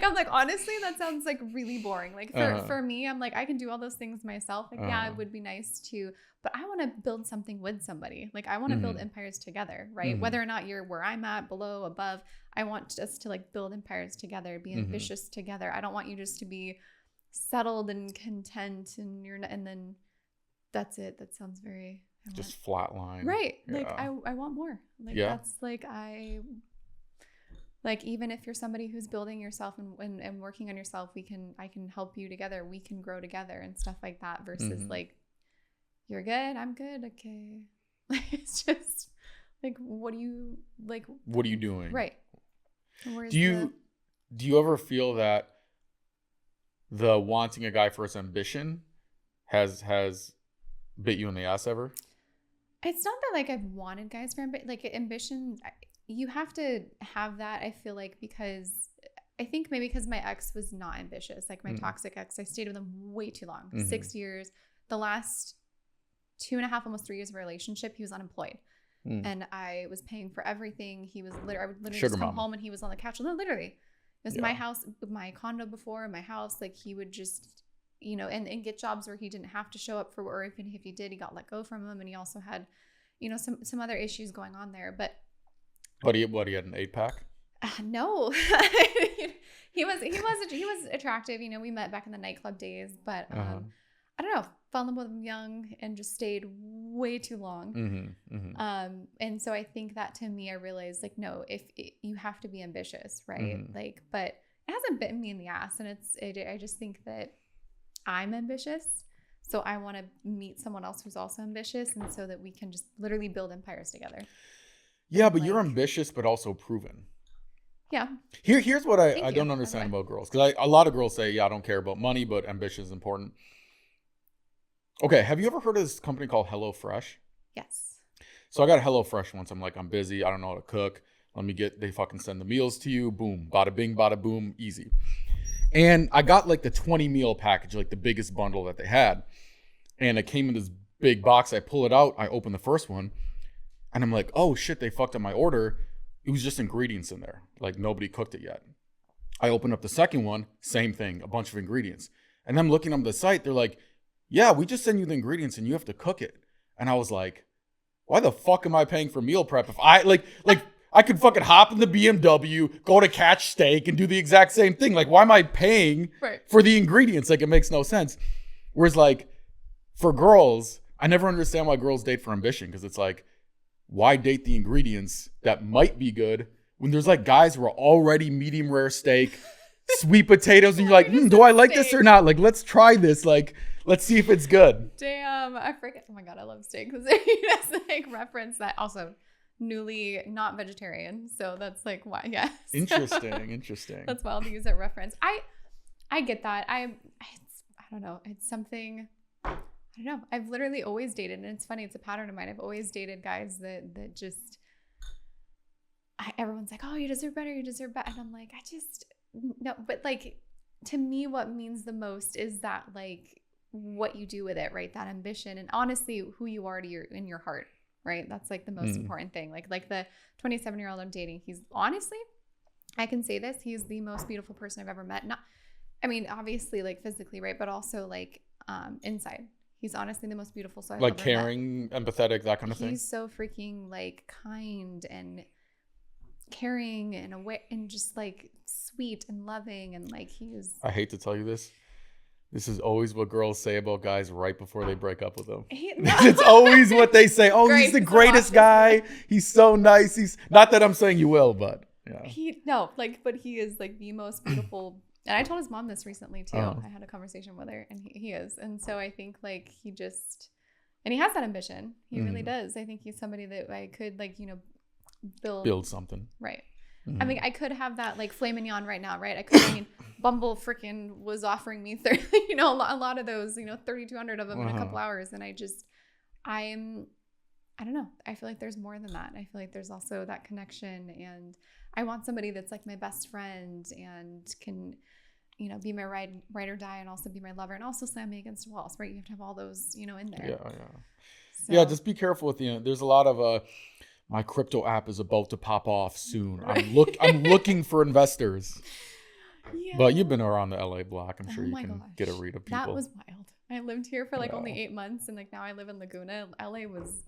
I'm like, honestly, that sounds like really boring. Like for me, I'm like, I can do all those things myself. Like, yeah, it would be nice to, but I want to build something with somebody. Like I want to build empires together, right? Whether or not you're where I'm at, below, above, I want us to like build empires together, be ambitious together. I don't want you just to be settled and content and and then that's it. That sounds very just flatline. Right. Yeah. Like I want more. Like that's like like even if you're somebody who's building yourself and working on yourself, I can help you together. We can grow together and stuff like that versus like you're good, I'm good, okay. It's just like what are you doing? Right. Do you ever feel that the wanting a guy for his ambition has bit you in the ass ever? It's not that like I've wanted guys for like ambition. You have to have that. I feel like because I think maybe because my ex was not ambitious, like my toxic ex, I stayed with him way too long, 6 years. The last 2.5, almost 3 years of a relationship, he was unemployed. And I was paying for everything. He was I would literally just come home and he was on the couch. No, literally. It was my house, my condo before, my house. Like he would just, and get jobs where he didn't have to show up for, or even if he did, he got let go from them. And he also had, some other issues going on there. But he had an 8-pack? No. he was attractive. We met back in the nightclub days, but I don't know, fell in love with him young and just stayed way too long. And so I think that to me, I realized like, no, you have to be ambitious, right? Like, but it hasn't bitten me in the ass. And I just think that I'm ambitious. So I want to meet someone else who's also ambitious. And so that we can just literally build empires together. Yeah, but you're ambitious, but also proven. Yeah. Here's what I don't understand about girls. Because a lot of girls say, yeah, I don't care about money, but ambition is important. Okay, have you ever heard of this company called HelloFresh? Yes. So I got HelloFresh once. I'm like, I'm busy. I don't know how to cook. They fucking send the meals to you. Boom. Bada bing, bada boom. Easy. And I got like the 20 meal package, like the biggest bundle that they had. And it came in this big box. I pull it out. I open the first one. And I'm like, oh shit, they fucked up my order. It was just ingredients in there. Like nobody cooked it yet. I open up the second one. Same thing. A bunch of ingredients. And I'm looking on the site. They're like, yeah, we just send you the ingredients and you have to cook it. And I was like, why the fuck am I paying for meal prep? If I I could fucking hop in the BMW, go to Catch Steak and do the exact same thing. Like, why am I paying for the ingredients? Like, it makes no sense. Whereas like for girls, I never understand why girls date for ambition. Because it's like, why date the ingredients that might be good when there's like guys who are already medium rare steak, sweet potatoes, and you're like, do I like this or not? Like, let's try this. Like, let's see if it's good. Damn, I forget. Oh my God, I love steak. That's like reference that also newly not vegetarian. So that's like why, yes. Interesting. That's wild to use that reference. I get that. I don't know. It's something, I don't know. I've literally always dated, and it's funny. It's a pattern of mine. I've always dated guys that just, everyone's like, oh, you deserve better. And I'm like, no, but like, to me, what means the most is that like what you do with it, right? That ambition and honestly, who you are in your heart, right? That's like the most important thing. Like the 27-year-old I'm dating, he's honestly, I can say this, he's the most beautiful person I've ever met. Obviously like physically, right? But also like inside. He's honestly the most beautiful soul I've ever met. Like caring, empathetic, that kind of thing. He's so freaking like kind and caring and aware and just like sweet and loving and like I hate to tell you this. This is always what girls say about guys right before they break up with them. It's always what they say. Oh, he's the greatest guy. He's so nice. He's not that I'm saying you will, but yeah. But he is like the most beautiful. And I told his mom this recently too. I had a conversation with her, and he is. And so I think like he has that ambition. He really does. I think he's somebody that I could like, build something. Right. I mean, I could have that like filet mignon right now, right? Bumble freaking was offering me 30, a lot of those, 3,200 of them in a couple hours. And I don't know. I feel like there's more than that. I feel like there's also that connection, and I want somebody that's like my best friend and can, be my ride or die and also be my lover and also slam me against walls, right? You have to have all those, in there. Yeah. So. Yeah. Just be careful with, there's a lot of, my crypto app is about to pop off soon. I'm looking for investors. Yeah. But you've been around the LA block. I'm sure you can get a read of people. That was wild. I lived here for like only 8 months, and like now I live in Laguna. LA was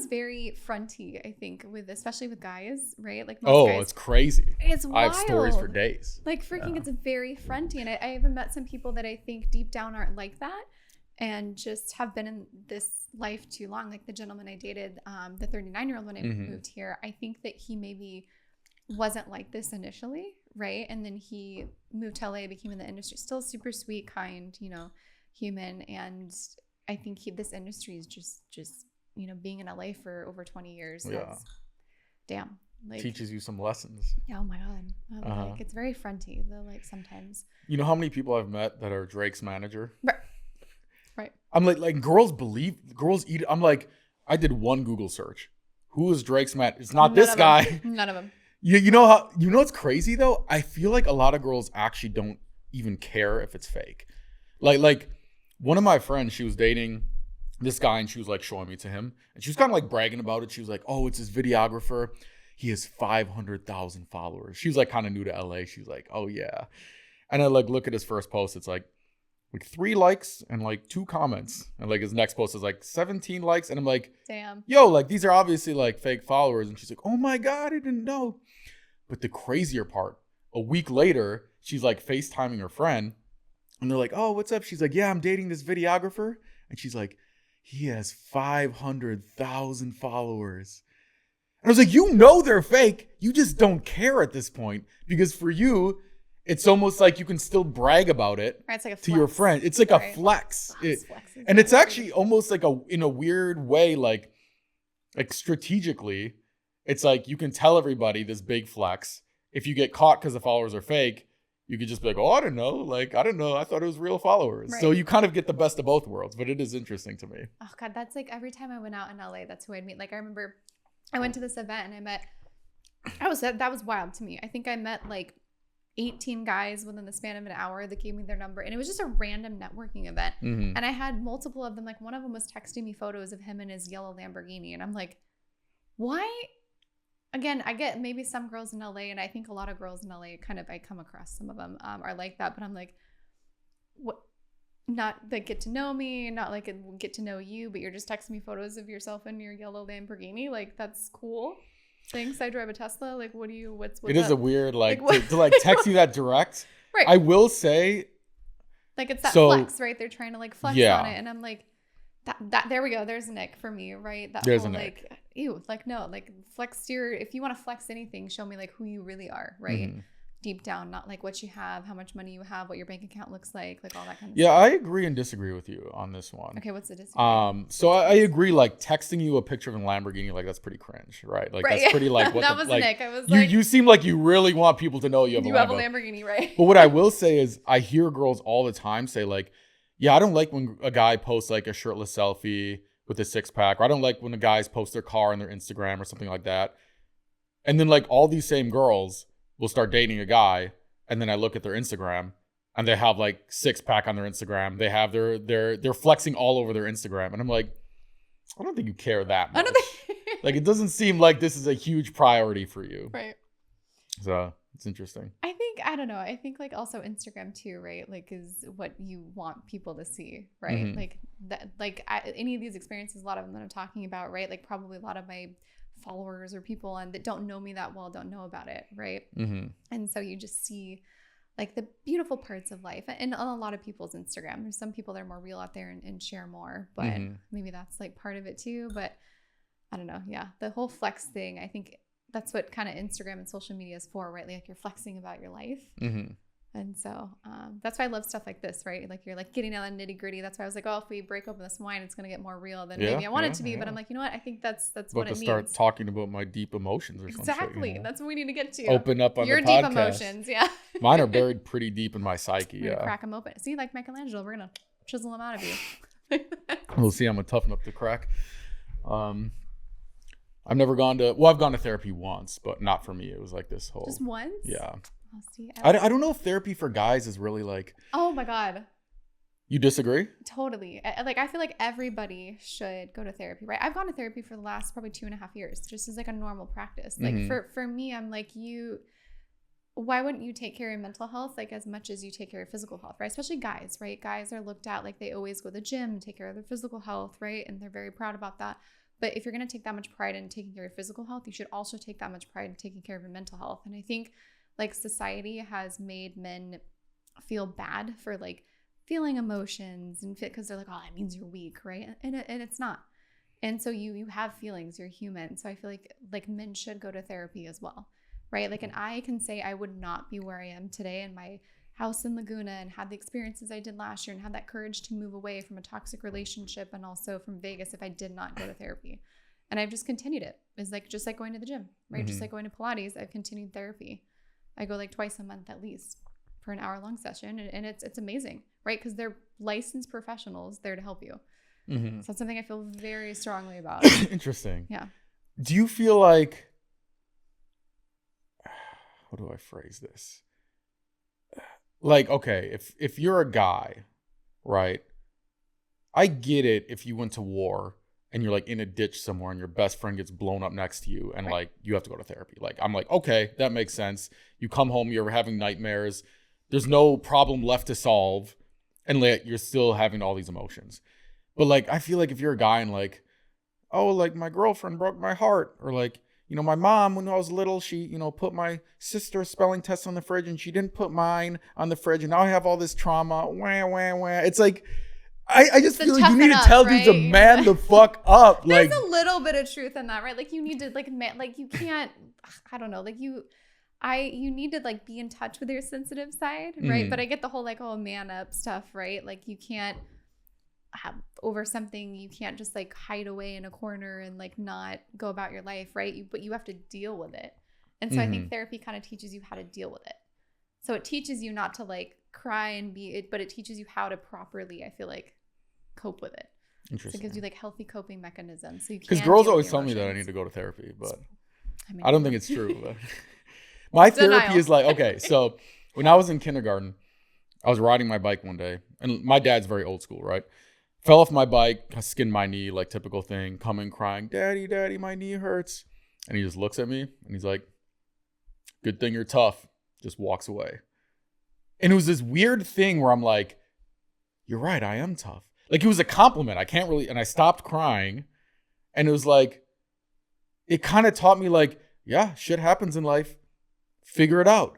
very fronty, I think, especially with guys, right? Like most guys, it's crazy. It's wild. I have stories for days. Like freaking, It's very fronty, and I even met some people that I think deep down aren't like that. And just have been in this life too long. Like the gentleman I dated, the 39-year-old when I moved here, I think that he maybe wasn't like this initially, right? And then he moved to LA, became in the industry, still super sweet, kind, human. And I think this industry is just being in LA for over 20 years. That's damn. Like, teaches you some lessons. Yeah, oh my God. Like it's very fronty though, like sometimes. You know how many people I've met that are Drake's manager? Right. I'm like girls eat. I'm like, I did one Google search. Who is Drake's man? It's not this guy. None of them. You know what's crazy though? I feel like a lot of girls actually don't even care if it's fake. Like one of my friends, she was dating this guy and she was like showing me to him. And she was kind of like bragging about it. She was like, oh, it's his videographer. He has 500,000 followers. She was like kind of new to LA. She was like, oh yeah. And I like look at his first post. It's like 3 likes and like 2 comments. And like his next post is like 17 likes. And I'm like, damn, yo, like these are obviously like fake followers. And she's like, oh my God, I didn't know. But the crazier part, a week later, she's like FaceTiming her friend. And they're like, oh, what's up? She's like, yeah, I'm dating this videographer. And she's like, he has 500,000 followers. And I was like, you know they're fake. You just don't care at this point. Because for you, it's almost like you can still brag about it right, it's like a to flex. your friend. It's like a flex. And it's actually almost like in a weird way, like strategically, it's like you can tell everybody this big flex. If you get caught because the followers are fake, you could just be like, oh, I don't know. Like, I don't know. I thought it was real followers. Right. So you kind of get the best of both worlds, but it is interesting to me. Oh God, that's like every time I went out in LA, that's who I'd meet. Like I remember I went to this event and I met, that was wild to me. I think I met like 18 guys within the span of an hour that gave me their number. And it was just a random networking event. Mm-hmm. And I had multiple of them. Like one of them was texting me photos of him in his yellow Lamborghini. And I'm like, why? Again, I get maybe some girls in LA, and I think a lot of girls in LA I come across some of them are like that. But I'm like, what? Not like get to know me, not like get to know you, but you're just texting me photos of yourself in your yellow Lamborghini. Like, that's cool. Thanks, I drive a Tesla. Like, what's it is up? A weird, like to like text you that direct. Right. I will say. Like, it's that flex, right? They're trying to like flex on it. And I'm like, that there we go. There's Nick for me, right? There's whole, a Nick. Like, ew, like, no, like flex if you want to flex anything, show me like who you really are, right? Mm-hmm. Deep down, not like what you have, how much money you have, what your bank account looks like all that kind of stuff. Yeah, I agree and disagree with you on this one. Okay, what's the disagree? So I agree, like texting you a picture of a Lamborghini, like that's pretty cringe, right? Like that's pretty like what that was like, Nick. I was you seem like you really want people to know you have a Lamborghini, right? But what I will say is I hear girls all the time say like, yeah, I don't like when a guy posts like a shirtless selfie with a 6-pack, or I don't like when the guys post their car on their Instagram or something like that. And then like all these same girls will start dating a guy. And then I look at their Instagram and they have like 6-pack on their Instagram. They have they're flexing all over their Instagram. And I'm like, I don't think you care that much. Like, it doesn't seem like this is a huge priority for you. Right. So it's interesting. I don't know. I think like also Instagram too, right? Like is what you want people to see, right? Mm-hmm. Like that, like any of these experiences, a lot of them that I'm talking about, right? Like probably a lot of my followers or people that don't know me that well don't know about it, right? Mm-hmm. And so you just see like the beautiful parts of life and on a lot of people's Instagram. There's some people that are more real out there and share more, but mm-hmm. maybe that's like part of it too. But I don't know. Yeah, the whole flex thing, I think that's what kind of Instagram and social media is for, right? Like you're flexing about your life. Mm-hmm. And so that's why I love stuff like this, right? Like you're like getting down the nitty gritty. That's why I was like, oh, if we break open this wine, it's going to get more real than maybe I want it to be. Yeah. But I'm like, you know what? I think that's what it means. Start talking about my deep emotions or something. Exactly. You know? That's what we need to get to. Open up on your the podcast. Your deep emotions, yeah. Mine are buried pretty deep in my psyche. We're gonna crack them open. See, like Michelangelo, we're going to chisel them out of you. We'll see. I'm tough enough to crack. I've gone to therapy once, but not for me. It was like this whole. Just once? Yeah. I'll see. I don't know if therapy for guys is really like. Oh my God. You disagree? Totally. I feel like everybody should go to therapy, right? I've gone to therapy for the last probably 2.5 years, just as like a normal practice. Like mm-hmm. for me, I'm like, why wouldn't you take care of your mental health like as much as you take care of physical health, right? Especially guys, right? Guys are looked at like they always go to the gym, take care of their physical health, right? And they're very proud about that. But if you're going to take that much pride in taking care of physical health, you should also take that much pride in taking care of your mental health. And I think like society has made men feel bad for like feeling emotions and because they're like, oh, that means you're weak, right? And it's not. And so you have feelings, you're human. So I feel like men should go to therapy as well, right? Like, and I can say I would not be where I am today in my house in Laguna and had the experiences I did last year and had that courage to move away from a toxic relationship and also from Vegas if I did not go to therapy. And I've just continued it. It's like just like going to the gym, right? Mm-hmm. Just like going to Pilates, I've continued therapy. I go like twice a month at least for an hour-long session, and it's amazing, right? Because they're licensed professionals there to help you. So that's something I feel very strongly about. Interesting. Yeah. Do you feel like, how do I phrase this? Like, okay, if you're a guy, right? I get it if you went to war and you're like in a ditch somewhere and your best friend gets blown up next to you and like you have to go to therapy. Like, I'm like, okay, that makes sense. You come home, you're having nightmares. There's no problem left to solve. And like, you're still having all these emotions. But like, I feel like if you're a guy and like, oh, like my girlfriend broke my heart, or like, you know, my mom, when I was little, she, you know, put my sister's spelling test on the fridge and she didn't put mine on the fridge. And now I have all this trauma. Wah, wah, wah. It's like, I just feel like you need to tell dudes to man the fuck up. There's like a little bit of truth in that, right? Like you need to like, like you can't, I don't know, like you need to like be in touch with your sensitive side, right? But I get the whole like, oh, man up stuff, right? Like you can't have over something. You can't just like hide away in a corner and like not go about your life, right? But you have to deal with it. And so I think therapy kind of teaches you how to deal with it. So it teaches you not to like cry and be it, but it teaches you how to properly, I feel like, cope with it. Interesting. So it gives you like healthy coping mechanisms. So you because girls always tell me that I need to go to therapy, but I don't think it's true. But my therapy is like, okay, so when I was in kindergarten, I was riding my bike one day, and my dad's very old school, right? Fell off my bike, skinned my knee, like typical thing, coming crying, daddy, my knee hurts. And he just looks at me and he's like, good thing you're tough. Just walks away. And it was this weird thing where I'm like, you're right, I am tough. Like it was a compliment. And I stopped crying. And it was like, it kind of taught me like, yeah, shit happens in life. Figure it out.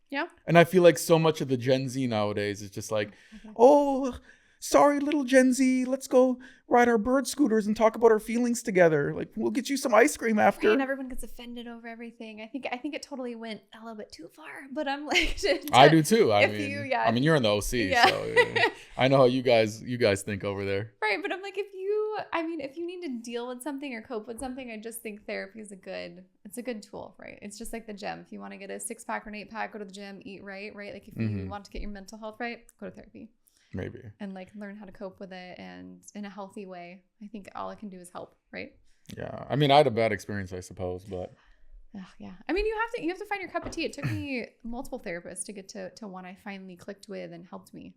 Yeah. And I feel like so much of the Gen Z nowadays is just like, oh, sorry, little Gen Z, let's go ride our bird scooters and talk about our feelings together. Like, we'll get you some ice cream after. And everyone gets offended over everything. I think it totally went a little bit too far, but I'm like, I do too. I mean, you're in the OC, yeah. So I know how you guys think over there. Right, but I'm like, if you need to deal with something or cope with something, I just think therapy is a good tool, right? It's just like the gym. If you want to get a 6-pack or an 8-pack, go to the gym, eat right? Like if you want to get your mental health right, go to therapy. Maybe. And like learn how to cope with it and in a healthy way. I think all it can do is help, right? Yeah. I mean, I had a bad experience, I suppose, but yeah. I mean, you have to find your cup of tea. It took me multiple therapists to get to one I finally clicked with and helped me.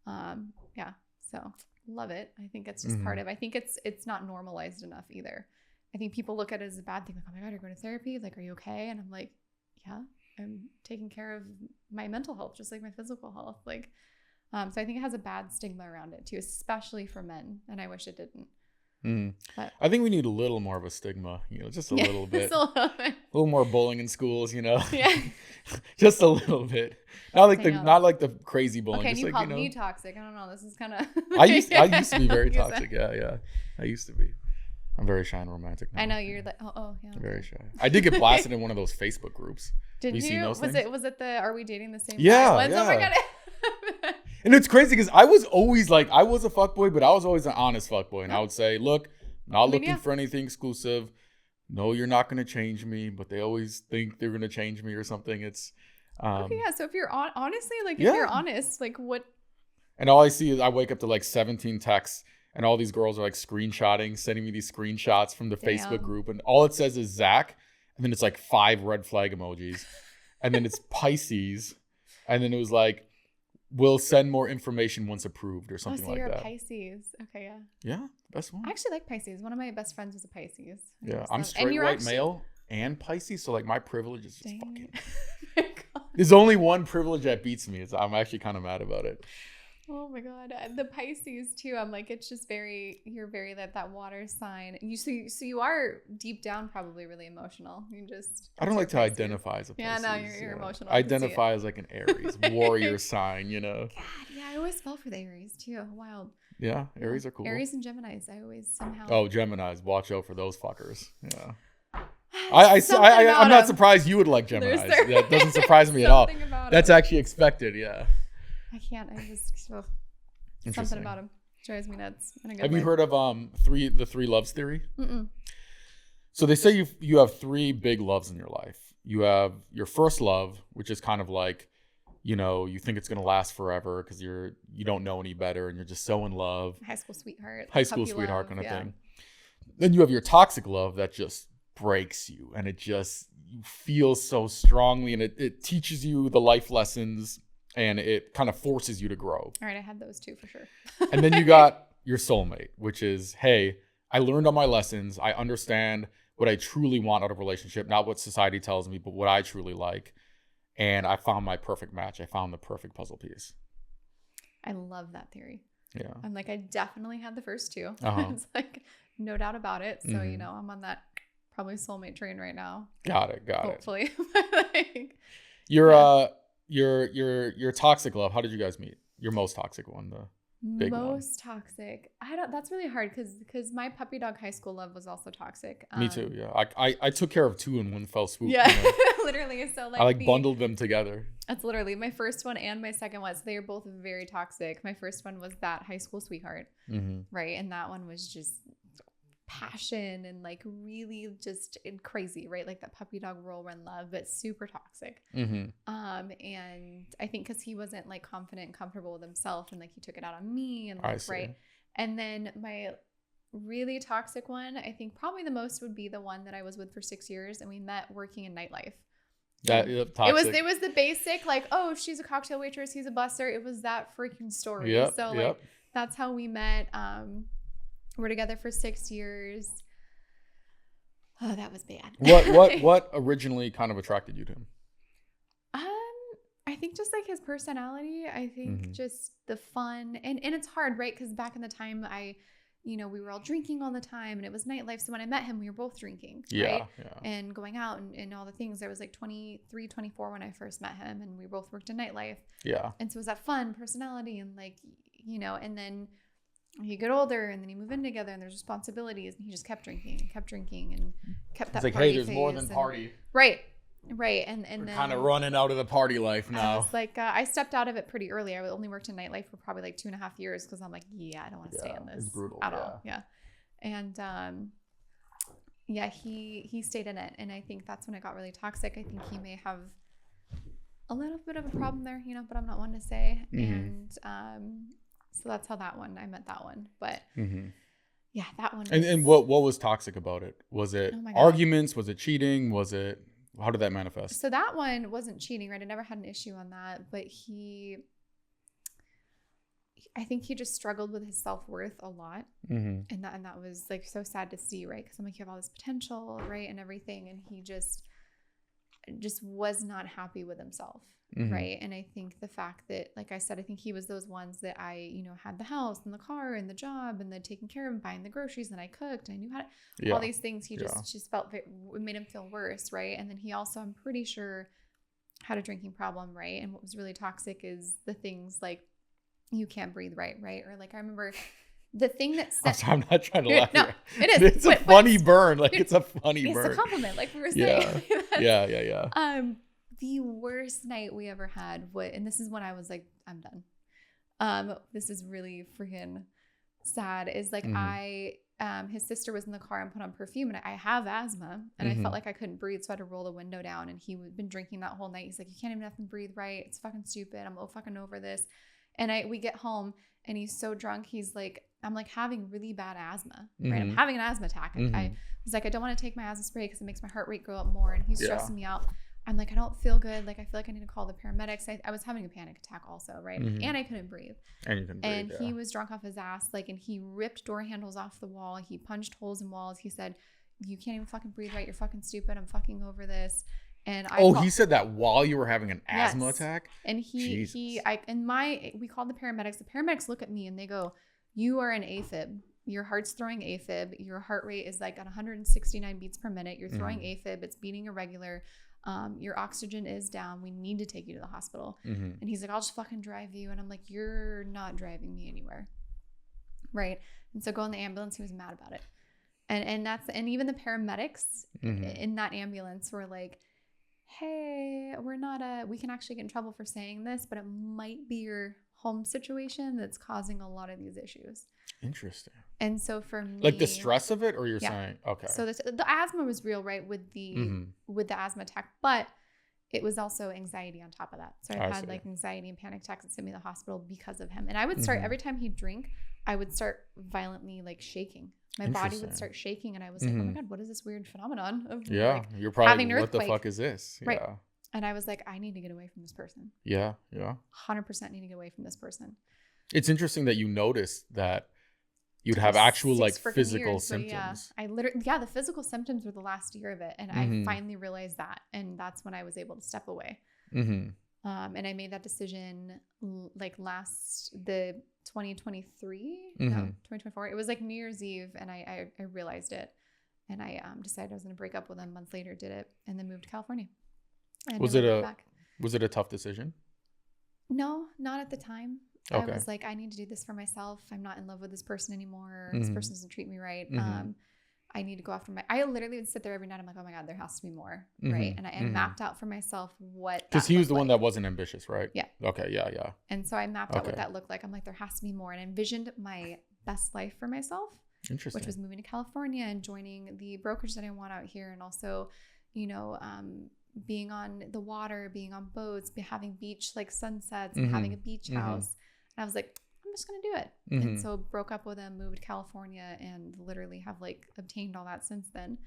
Yeah. So love it. I think it's just part of, I think it's not normalized enough either. I think people look at it as a bad thing. Like, oh my God, you're going to therapy. Like, are you okay? And I'm like, yeah, I'm taking care of my mental health, just like my physical health. Like, so I think it has a bad stigma around it too, especially for men. And I wish it didn't. But I think we need a little more of a stigma, just a little bit. A little more bullying in schools, Yeah. Just a little bit. Not like the crazy bullying. Okay, just you like, called me toxic. I don't know. This is kind of. I used to be very toxic. Yeah. I used to be. I'm very shy and romantic now. I know you're like, oh yeah. Very shy. I did get blasted in one of those Facebook groups. Did you? Seen those things? Was it the Are We Dating the Same Guy? Yeah. Oh my God. And it's crazy because I was always like, I was a fuckboy, but I was always an honest fuckboy. And I would say, look, not looking for anything exclusive. No, you're not going to change me. But they always think they're going to change me or something. It's okay, yeah. So if you're honestly, like, if you're honest, like what? And all I see is I wake up to like 17 texts and all these girls are like screenshotting, sending me these screenshots from the Facebook group. And all it says is Zach. And then it's like 5 red flag emojis. And then it's Pisces. And then it was like, we'll send more information once approved or something like that. Oh, so you're a Pisces. Okay, yeah. Yeah, best one. I actually like Pisces. One of my best friends was a Pisces. Yeah, I'm straight white male and Pisces, so like my privilege is just fucking. Oh God. There's only one privilege that beats me. I'm actually kind of mad about it. Oh my God, the Pisces too. I'm like, it's just you're very that water sign. So you are deep down probably really emotional. I don't like to identify as a Pisces. Yeah, no, you're emotional. I identify as like an Aries, warrior sign, God, yeah, I always fell for the Aries too. Wild. Yeah, Aries are cool. Aries and Geminis, I always somehow. Oh, Geminis, watch out for those fuckers. Yeah. I'm not surprised you would like Geminis. That doesn't surprise me at all. That's actually expected. Yeah. I can't. I just something about him drives me nuts. Have you heard of the 3 loves theory? Mm-mm. So they say you have 3 big loves in your life. You have your first love, which is kind of like you know, you think it's going to last forever because you don't know any better and you're just so in love. High school sweetheart Kind of thing. Then you have your toxic love that just breaks you, and it just, you feel so strongly, and it teaches you the life lessons, and it kind of forces you to grow. All right, I had those too for sure. And then you got your soulmate, which is, hey, I learned all my lessons. I understand what I truly want out of a relationship, not what society tells me, but what I truly like. And I found my perfect match. I found the perfect puzzle piece. I love that theory. Yeah. I'm like, I definitely had the first two. Uh-huh. It's no doubt about it. So, I'm on that probably soulmate train right now. Got it. Hopefully. Your toxic love, how did you guys meet? Your most toxic one, the big most one. Toxic. That's really hard because my puppy dog high school love was also toxic. Me too. Yeah. I took care of two in one fell swoop. Yeah, literally. So I bundled them together. That's literally my first one and my second one. So they are both very toxic. My first one was that high school sweetheart. Right. And that one was just passion and really just crazy, right? Like that puppy dog whirlwind love, but super toxic. And I think because he wasn't confident and comfortable with himself, and he took it out on me, and right. And then my really toxic one, I think probably the most would be the one that I was with for 6 years, and we met working in nightlife. Toxic. It was the basic oh, she's a cocktail waitress, he's a busser. It was that freaking story. That's how we met. We're together for 6 years. Oh, that was bad. What originally kind of attracted you to him? I think just his personality. I think just the fun, and it's hard, right? Because back in the time, we were all drinking all the time, and it was nightlife. So when I met him, we were both drinking, right? And going out and all the things. I was 23, 24 when I first met him, and we both worked in nightlife. Yeah. And so it was that fun personality, and and then you get older, and then you move in together, and there's responsibilities, and he just kept drinking and kept that it's party hey, there's phase, more than party. Right. And we're then kind of running out of the party life now. I was I stepped out of it pretty early. I only worked in nightlife for probably 2.5 years because I'm I don't want to stay in this. It's brutal, at all. Yeah. And he stayed in it, and I think that's when it got really toxic. I think he may have a little bit of a problem there, but I'm not one to say. And so that's how I met that one. But yeah, that one. And what was toxic about it? Was it arguments? Was it cheating? How did that manifest? So that one wasn't cheating, right? I never had an issue on that, but I think he just struggled with his self-worth a lot. And that was so sad to see, right? Because I'm you have all this potential, right? And everything. And he just was not happy with himself. Right. And I think the fact that, like I said, I think he was those ones that I, had the house and the car and the job and the taking care of him, buying the groceries, and I cooked. I knew how to, all these things. He just felt it made him feel worse. Right. And then he also, I'm pretty sure, had a drinking problem. Right. And what was really toxic is the things you can't breathe right. Right. Or I remember the thing that I'm not trying to laugh. No, it is. It's a funny burn. It's a funny burn. It's a compliment. Like we were saying. Yeah. The worst night we ever had, and this is when I was I'm done. This is really freaking sad. Is his sister was in the car and put on perfume, and I have asthma, and I felt like I couldn't breathe, so I had to roll the window down. And he had been drinking that whole night. He's you can't even fucking breathe right. It's fucking stupid. I'm fucking over this. And we get home, and he's so drunk. He's I'm having really bad asthma, right? I'm having an asthma attack. I was I don't want to take my asthma spray because it makes my heart rate go up more, and he's stressing me out. I'm I don't feel good. I feel like I need to call the paramedics. I was having a panic attack also, right? And I couldn't breathe. And you couldn't breathe, he was drunk off his ass, and he ripped door handles off the wall. He punched holes in walls. He said, "You can't even fucking breathe right. You're fucking stupid. I'm fucking over this." And he said that while you were having an asthma attack? And we called the paramedics. The paramedics look at me and they go, "You are an AFib. Your heart's throwing AFib. Your heart rate is at 169 beats per minute. You're throwing AFib. It's beating irregular. Your oxygen is down. We need to take you to the hospital." And he's "I'll just fucking drive you." And I'm "You're not driving me anywhere." Right. And so go in the ambulance. He was mad about it. And even the paramedics in that ambulance were "Hey, we're not we can actually get in trouble for saying this, but it might be your home situation that's causing a lot of these issues." Interesting. And so for me, the stress of it, or you're saying, okay. So the asthma was real, right? With the asthma attack, but it was also anxiety on top of that. So I had like anxiety and panic attacks that sent me to the hospital because of him. And I would start every time he'd drink, I would start violently like shaking. My body would start shaking, and I was like, oh my God, what is this weird phenomenon of like you're probably having an what the earthquake? fuck is this? Right. And I was like, I need to get away from this person. 100% need to get away from this person. It's interesting that you noticed that you'd have actual like physical symptoms. I literally, the physical symptoms were the last year of it. And I finally realized that. And that's when I was able to step away. And I made that decision like the 2023, no, 2024. It was like New Year's Eve. And I realized it. And I decided I was going to break up with him. A month later, did it, and then moved to California. Was it a tough decision? No, not at the time. I was like, I need to do this for myself. I'm not in love with this person anymore. This person doesn't treat me right. I need to go after I literally would sit there every night. I'm like, oh my God, there has to be more. Right. And I mapped out for myself what, because he was the one that wasn't ambitious, right? Yeah. Okay. Yeah. And so I mapped out what that looked like. I'm like, there has to be more, and I envisioned my best life for myself, which was moving to California and joining the brokerage that I want out here. And also, being on the water, being on boats, having beach like sunsets, and having a beach house. And I was like, I'm just going to do it. And so broke up with him, moved to California, and literally have like obtained all that since then.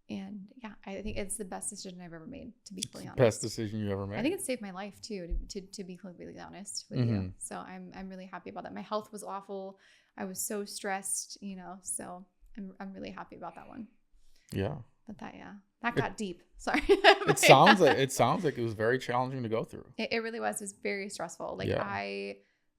And yeah, I think it's the best decision I've ever made, to be completely honest. Best decision you ever made. I think it saved my life too, to be completely honest with you. So I'm really happy about that. My health was awful. I was so stressed, so I'm really happy about that one. Yeah. But that got deep. Sorry. It sounds like it was very challenging to go through. It really was. It was very stressful. Like I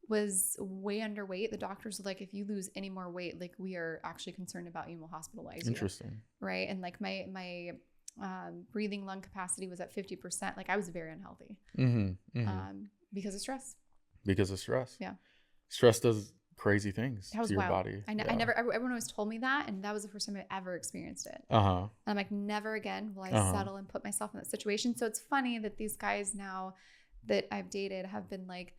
was way underweight. The doctors were like, if you lose any more weight, like we are actually concerned about you and we'll hospitalize you. Interesting. Right. And like my breathing lung capacity was at 50%. Like I was very unhealthy because of stress. Yeah. Stress does crazy things to your wild. Body. Everyone always told me that. And that was the first time I ever experienced it. And I'm like, never again will I settle and put myself in that situation. So it's funny that these guys now that I've dated have been like,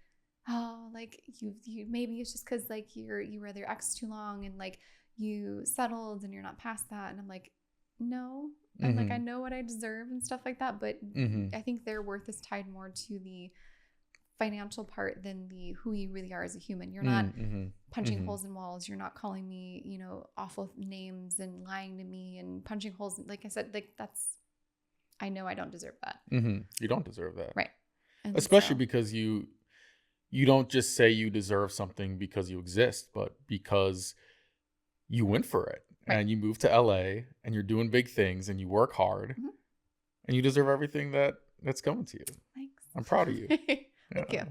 oh, like you maybe it's just because like you were with your ex too long and like you settled and you're not past that. And I'm like, no, I'm like, I know what I deserve and stuff like that. But I think their worth is tied more to the financial part than the who you really are as a human. You're not punching holes in walls. You're not calling me, awful names and lying to me and punching holes. Like I said, like I know I don't deserve that. You don't deserve that. Right. And especially because you don't just say you deserve something because you exist, but because you went for it and you moved to LA and you're doing big things and you work hard and you deserve everything that's coming to you. Thanks. I'm proud of you. Thank you.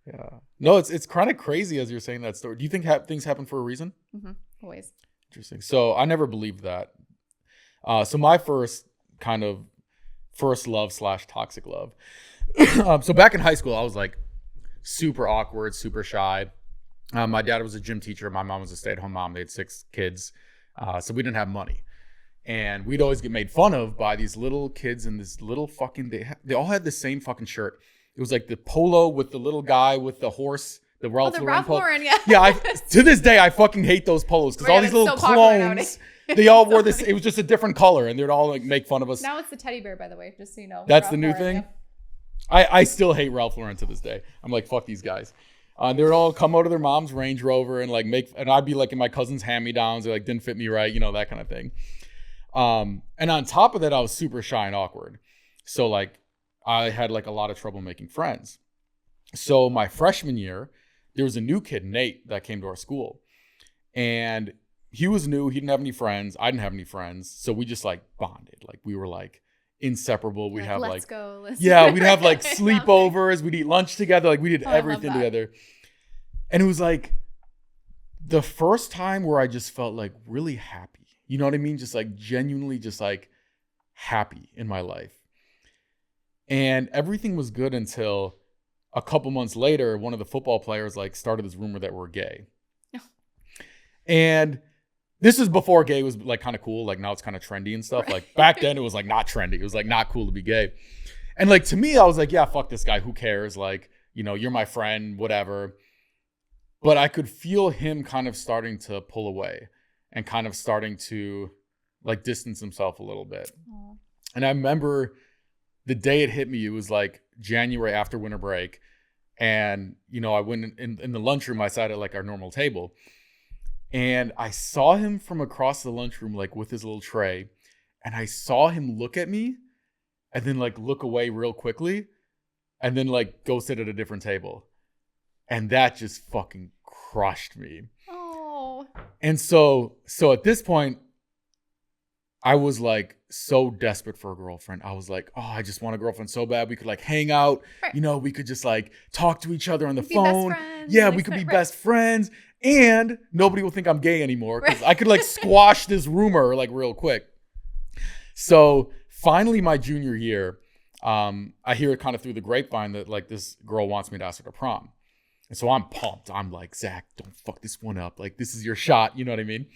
Yeah. No, it's kind of crazy as you're saying that story. Do you think things happen for a reason? Always. Interesting. So I never believed that. So my first love / toxic love. So back in high school, I was like super awkward, super shy. My dad was a gym teacher. My mom was a stay-at-home mom. They had 6 kids. So we didn't have money. And we'd always get made fun of by these little kids in this little fucking, they all had the same fucking shirt. It was like the polo with the little guy with the horse, the Ralph Lauren. Yeah, to this day, I fucking hate those polos because all these little clones, they all wore this. It was just a different color and they'd all like make fun of us. Now it's the teddy bear, by the way, just so you know. That's the new thing? Yeah. I still hate Ralph Lauren to this day. I'm like, fuck these guys. They would all come out of their mom's Range Rover and like and I'd be like in my cousin's hand-me-downs. They like didn't fit me right, that kind of thing. And on top of that, I was super shy and awkward. So like I had like a lot of trouble making friends. So my freshman year, there was a new kid, Nate, that came to our school. And he was new. He didn't have any friends. I didn't have any friends. So we just like bonded. Like we were like inseparable. We'd have let's go. We'd have like sleepovers. We'd eat lunch together. Like we did everything together. And it was like the first time where I just felt like really happy. You know what I mean? Just like genuinely just like happy in my life. And everything was good until a couple months later, one of the football players like started this rumor that we're gay. And this is before gay was like kind of cool. Like now it's kind of trendy and stuff. Like back then it was like not trendy. It was like not cool to be gay. And like to me, I was like, yeah, fuck this guy. Who cares? Like, you're my friend, whatever. But I could feel him kind of starting to pull away and kind of starting to like distance himself a little bit. Aww. And I remember the day it hit me, it was like January after winter break. And, you know, I went in the lunchroom. I sat at like our normal table. And I saw him from across the lunchroom, like with his little tray. And I saw him look at me and then like look away real quickly and then like go sit at a different table. And that just fucking crushed me. Oh. And so at this point, I was like so desperate for a girlfriend. I was like, oh, I just want a girlfriend so bad. We could like hang out. Right. You know, we could just like talk to each other on the We'd be best phone. friends, Yeah, like, we could be right. best friends. And nobody will think I'm gay anymore because I could like squash this rumor like real quick. So finally, my junior year, I hear it kind of through the grapevine that like this girl wants me to ask her to prom. And so I'm pumped. I'm like, Zach, don't fuck this one up. Like, this is your shot. You know what I mean?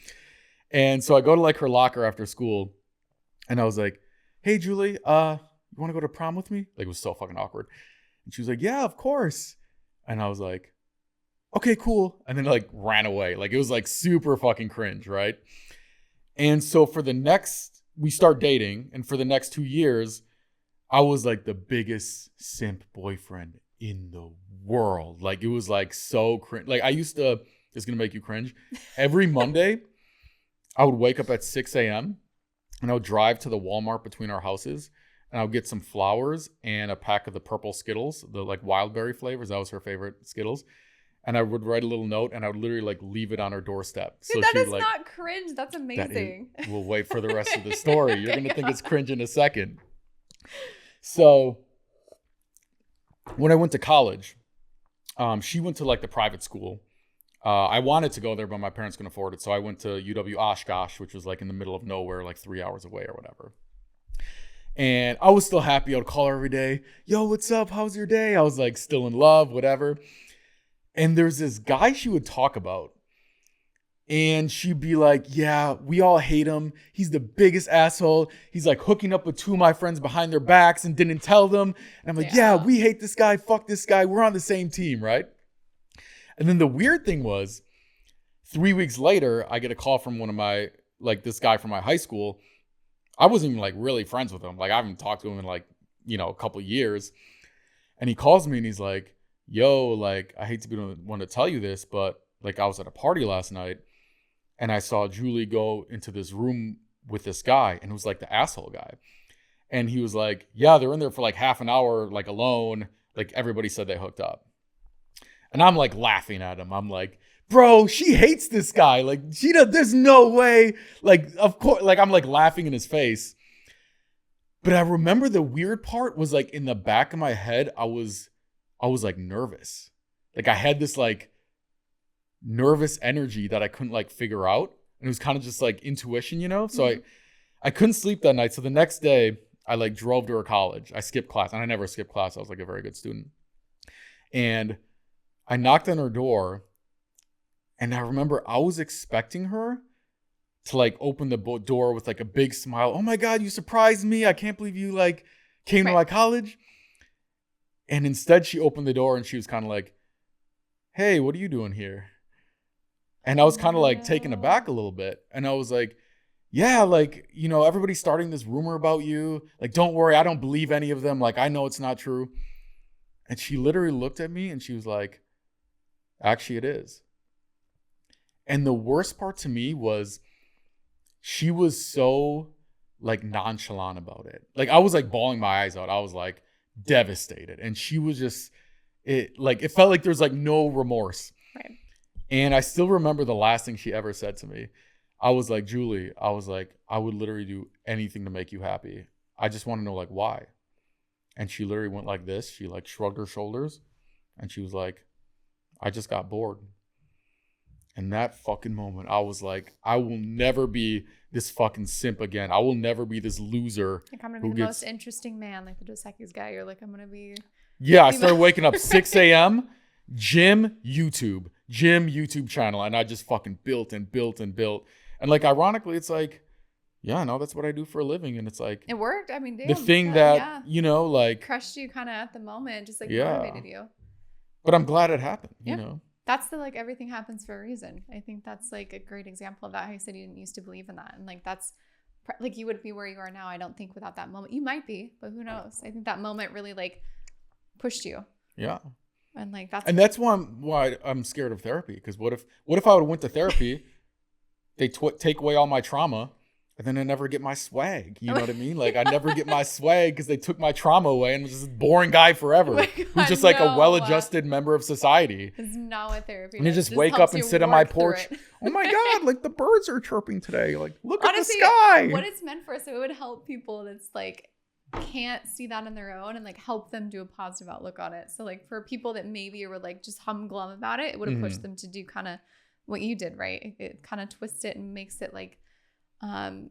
And so I go to like her locker after school and I was like, hey, Julie, you want to go to prom with me? Like, it was so fucking awkward. And she was like, yeah, of course. And I was like, okay, cool. And then like ran away. Like, it was like super fucking cringe, right? And so we start dating. And for the next 2 years, I was like the biggest simp boyfriend in the world. Like, it was like so cringe. Like, I used to, it's going to make you cringe. Every Monday, I would wake up at 6 a.m. and I would drive to the Walmart between our houses and I would get some flowers and a pack of the purple Skittles, the like wild berry flavors. That was her favorite Skittles. And I would write a little note and I would literally like leave it on her doorstep. Dude, So that she is like, not cringe. That's amazing. we'll wait for the rest of the story. Okay, You're going to think go. it's cringe in a second. So when I went to college, she went to like the private school. I wanted to go there, but my parents couldn't afford it. So I went to UW Oshkosh, which was like in the middle of nowhere, like 3 hours away or whatever. And I was still happy. I would call her every day. Yo, what's up? How's your day? I was like still in love, whatever. And there's this guy she would talk about. And she'd be like, yeah, we all hate him. He's the biggest asshole. He's like hooking up with 2 of my friends behind their backs and didn't tell them. And I'm like, yeah, we hate this guy. Fuck this guy. We're on the same team, right? And then the weird thing was 3 weeks later, I get a call from one of my, like this guy from my high school. I wasn't even like really friends with him. Like, I haven't talked to him in like, you know, a couple of years. And he calls me and he's like, yo, like, I hate to be the one to tell you this, but like I was at a party last night and I saw Julie go into this room with this guy and it was like the asshole guy. And he was like, yeah, they're in there for like half an hour, like alone. Like, everybody said they hooked up. And I'm like laughing at him. I'm like, bro, she hates this guy. Like, there's no way. Like, of course, like I'm like laughing in his face. But I remember the weird part was like in the back of my head, I was like nervous. Like, I had this like nervous energy that I couldn't like figure out. And it was kind of just like intuition, you know? So I couldn't sleep that night. So the next day I like drove to her college. I skipped class and I never skipped class. I was like a very good student. And I knocked on her door and I remember I was expecting her to like open the door with like a big smile. Oh my God, you surprised me. I can't believe you like came to my college. And instead she opened the door and she was kind of like, hey, what are you doing here? And I was kind of like taken aback a little bit. And I was like, yeah, like, you know, everybody's starting this rumor about you. Like, don't worry. I don't believe any of them. Like, I know it's not true. And she literally looked at me and she was like, actually, it is. And the worst part to me was she was so like nonchalant about it. Like, I was like bawling my eyes out. I was like devastated. And she was just, it felt like there's like no remorse. Right. And I still remember the last thing she ever said to me. I was like, Julie, I was like, I would literally do anything to make you happy. I just want to know like why. And she literally went like this. She like shrugged her shoulders and she was like, I just got bored. And that fucking moment, I was like, I will never be this fucking simp again. I will never be this loser. Like, I'm going to be the most interesting man, like the Dos Equis guy. You're like, I'm going to be. Yeah, I started waking up 6 a.m. Gym YouTube channel. And I just fucking built and built and built. And like, ironically, it's like, yeah, no, that's what I do for a living. And it's like, it worked. I mean, damn, the thing that, you know, like crushed you kind of at the moment, just like motivated you. But I'm glad it happened, you know? That's the, like, everything happens for a reason. I think that's like a great example of that. How you said you didn't used to believe in that. And like, that's like you would be where you are now. I don't think without that moment. You might be, but who knows? I think that moment really like pushed you. Yeah. And like that's why I'm scared of therapy. Because what if I would have went to therapy, they take away all my trauma, and then I never get my swag. You know what I mean? Like I never get my swag because they took my trauma away and was just this boring guy forever who's just like a well-adjusted member of society. It's not what therapy is. And you just wake up and sit on my porch. Oh my God, like the birds are chirping today. Like look at the sky. What it's meant for. So it would help people that's like can't see that on their own and like help them do a positive outlook on it. So like for people that maybe were like just humglum about it, it would have pushed them to do kind of what you did, right? It kind of twists it and makes it like kind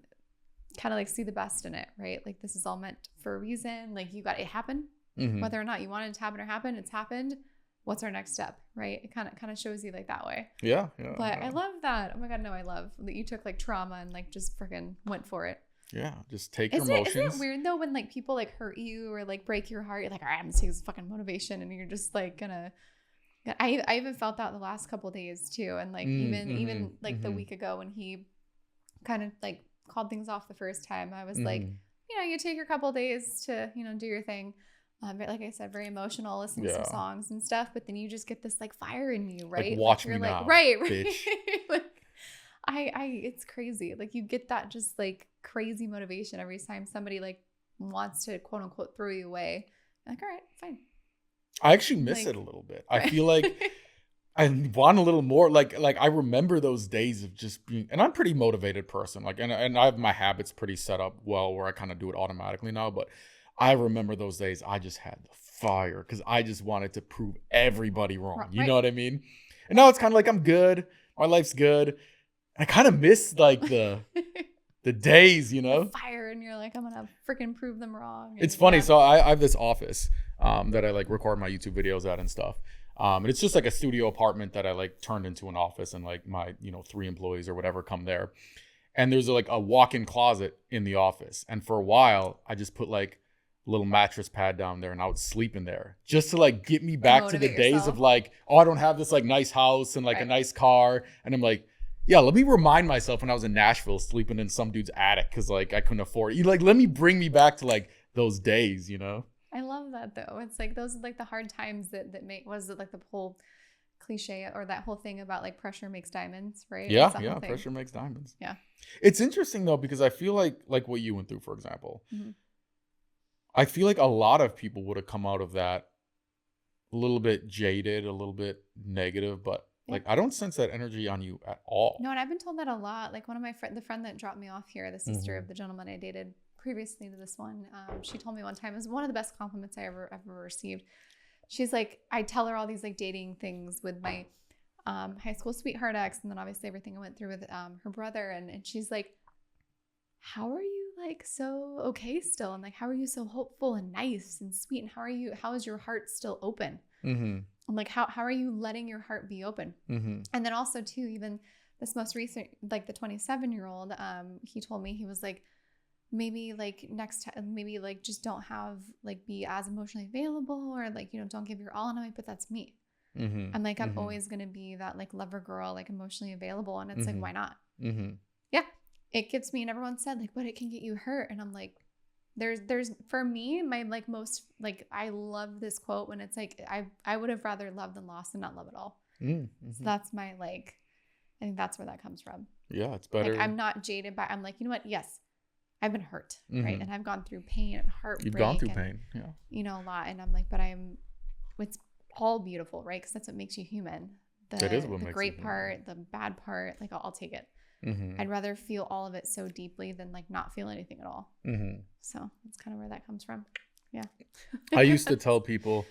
of like see the best in it, right? Like this is all meant for a reason. Like you got it happen, whether or not you wanted it to happen or happen, it's happened. What's our next step, right? It kind of shows you like that way. Yeah. But I love that. Oh my God, no, I love that you took like trauma and like just freaking went for it. Yeah, just take your emotions. Isn't it weird though when like people like hurt you or like break your heart? You're like, all right, I'm gonna take this fucking motivation, and you're just like gonna. I even felt that the last couple of days too, and like even like the week ago when he kind of like called things off the first time, I was like, you take your couple of days to do your thing. But like I said, very emotional, listening to some songs and stuff. But then you just get this like fire in you, right? Like, watch me now, right? Bitch. Like, it's crazy. Like you get that just like crazy motivation every time somebody like wants to quote unquote throw you away. You're like, all right, fine. I actually miss it a little bit. I feel like I want a little more. Like I remember those days of just being, and I'm a pretty motivated person. Like, and I have my habits pretty set up well where I kind of do it automatically now. But I remember those days I just had the fire because I just wanted to prove everybody wrong. You know what I mean? And now it's kind of like I'm good. My life's good. I kind of miss like the days, the fire, and you're like, I'm gonna freaking prove them wrong. It's funny. So I have this office that I like record my YouTube videos at and stuff. And it's just like a studio apartment that I like turned into an office, and like my 3 employees or whatever come there. And there's like a walk-in closet in the office. And for a while, I just put like a little mattress pad down there, and I would sleep in there just to like get me back to the days of like, oh, I don't have this like nice house and like a nice car, and I'm like. Yeah, let me remind myself when I was in Nashville sleeping in some dude's attic because like I couldn't afford it. Like, let me bring me back to like those days, I love that though. It's like those are like the hard times that make, was it like the whole cliche or that whole thing about like pressure makes diamonds, right? Yeah, pressure makes diamonds. Yeah. It's interesting though because I feel like what you went through, for example, I feel like a lot of people would have come out of that a little bit jaded, a little bit negative, but like, I don't sense that energy on you at all. No, and I've been told that a lot. Like one of my the friend that dropped me off here, the sister of the gentleman I dated previously to this one, she told me one time, it was one of the best compliments I ever received. She's like, I tell her all these like dating things with my high school sweetheart ex, and then obviously everything I went through with her brother, and she's like, how are you like so okay still? And like, how are you so hopeful and nice and sweet? And how is your heart still open? I'm like, how are you letting your heart be open? And then also too, even this most recent, like the 27-year-old, he told me, he was like, maybe like next time, maybe like just don't have like be as emotionally available or like, don't give your all. And I'm like, but that's me. I'm like, I'm always going to be that like lover girl, like emotionally available. And it's like, why not? Yeah. It gets me. And everyone said like, but it can get you hurt. And I'm like, there's for me, my like most like, I love this quote when it's like, I would have rather loved than lost and not love at all. So that's my like, I think that's where that comes from. Yeah, it's better. Like, I'm not jaded by, I'm like, you know what? Yes, I've been hurt, right? And I've gone through pain and heartbreak. You've gone through pain, yeah. A lot. And I'm like, but it's all beautiful, right? Because that's what makes you human. It is what makes you human. The great part, the bad part, like I'll take it. I'd rather feel all of it so deeply than like not feel anything at all. So that's kind of where that comes from. Yeah. I used to tell people,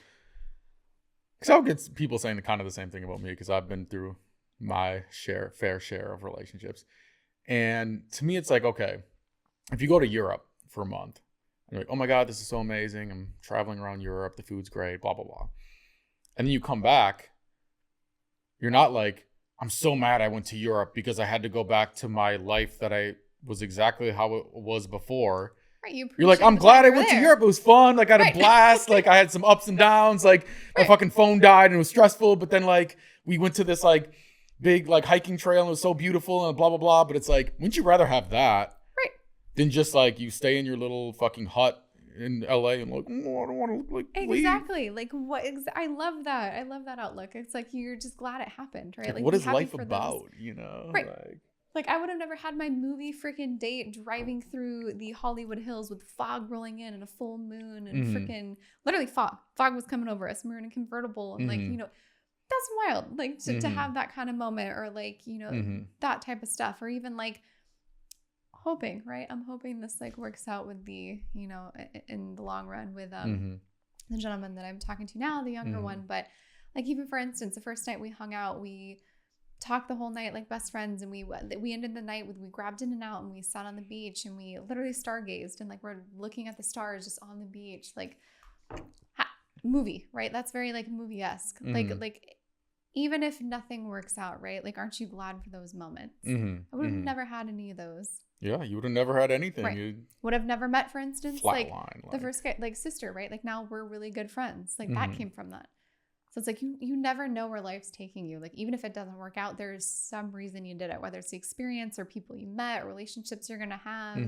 because I'll get people saying kind of the same thing about me because I've been through my fair share of relationships. And to me, it's like, okay, if you go to Europe for a month, you're like, oh my God, this is so amazing. I'm traveling around Europe. The food's great, blah, blah, blah. And then you come back, you're not like, I'm so mad I went to Europe because I had to go back to my life that I was exactly how it was before. Right, you're like, I'm glad I went to Europe. It was fun. Like I had a blast. Like I had some ups and downs. Like my fucking phone died and it was stressful. But then like we went to this like big like hiking trail and it was so beautiful and blah, blah, blah. But it's like, wouldn't you rather have that than just like you stay in your little fucking hut in LA and like, oh, I don't want to look like exactly. Like what? I love that. I love that outlook. It's like you're just glad it happened, right? Like what is life those. about? You know, right? Like I would have never had my movie freaking date driving through the Hollywood Hills with fog rolling in and a full moon and freaking literally fog. Fog was coming over us. We were in a convertible and like, you know, that's wild. Like to have that kind of moment or like, you know, that type of stuff or even like hoping, right? I'm hoping this like works out with the, you know, in the long run with the gentleman that I'm talking to now, the younger one. But like even for instance, the first night we hung out, we talked the whole night like best friends and we ended the night with we grabbed In-N-Out and we sat on the beach and we literally stargazed and like we're looking at the stars just on the beach like movie, right? That's very like movie-esque. Like even if nothing works out, right? Like aren't you glad for those moments? I would have never had any of those. Yeah, you would have never had anything. Right. Would have never met, for instance, like the first guy, like sister, right? Like now we're really good friends. Like that came from that. So it's like you never know where life's taking you. Like even if it doesn't work out, there's some reason you did it, whether it's the experience or people you met or relationships you're gonna have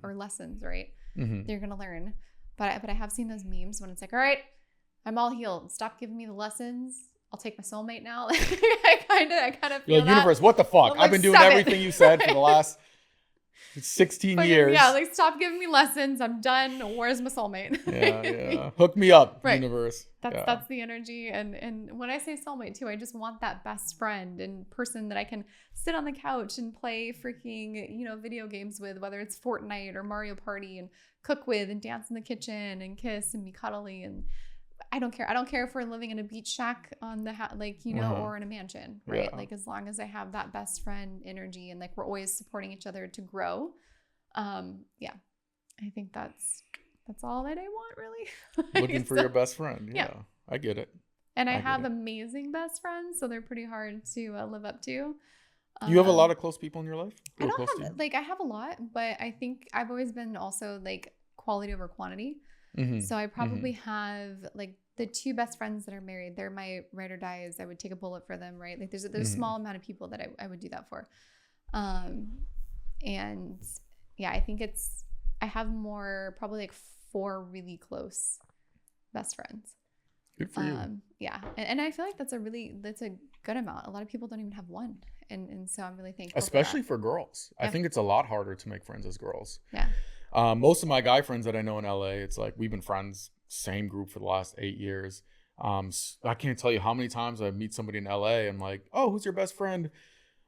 or lessons, right? That you're gonna learn. But I have seen those memes when it's like, all right, I'm all healed. Stop giving me the lessons. I'll take my soulmate now. I kind of feel like, universe, what the fuck? Like, I've been doing everything you said for the last 16 years. Yeah, like stop giving me lessons. I'm done. Where's my soulmate? yeah. Hook me up, universe. That's the energy. And when I say soulmate too, I just want that best friend and person that I can sit on the couch and play freaking, you know, video games with, whether it's Fortnite or Mario Party and cook with and dance in the kitchen and kiss and be cuddly. And I don't care. I don't care if we're living in a beach shack on the like, you know, or in a mansion, right? Like as long as I have that best friend energy and like we're always supporting each other to grow. I think that's all that I want really. Looking for your best friend. Yeah, I get it. And I have amazing best friends, so they're pretty hard to live up to. You have a lot of close people in your life? I don't have, like I have a lot, but I think I've always been also like quality over quantity. So I probably have like the two best friends that are married. They're my ride or dies. I would take a bullet for them, right? Like there's a small amount of people that I would do that for. And yeah, I think I have more, probably like 4 really close best friends. Good for you. Yeah. And I feel like that's a good amount. A lot of people don't even have one. And so I'm really thankful. Especially for girls. Yeah. I think it's a lot harder to make friends as girls. Yeah. Most of my guy friends that I know in LA, it's like we've been friends, same group for the last 8 years. I can't tell you how many times I meet somebody in LA and like, oh, who's your best friend?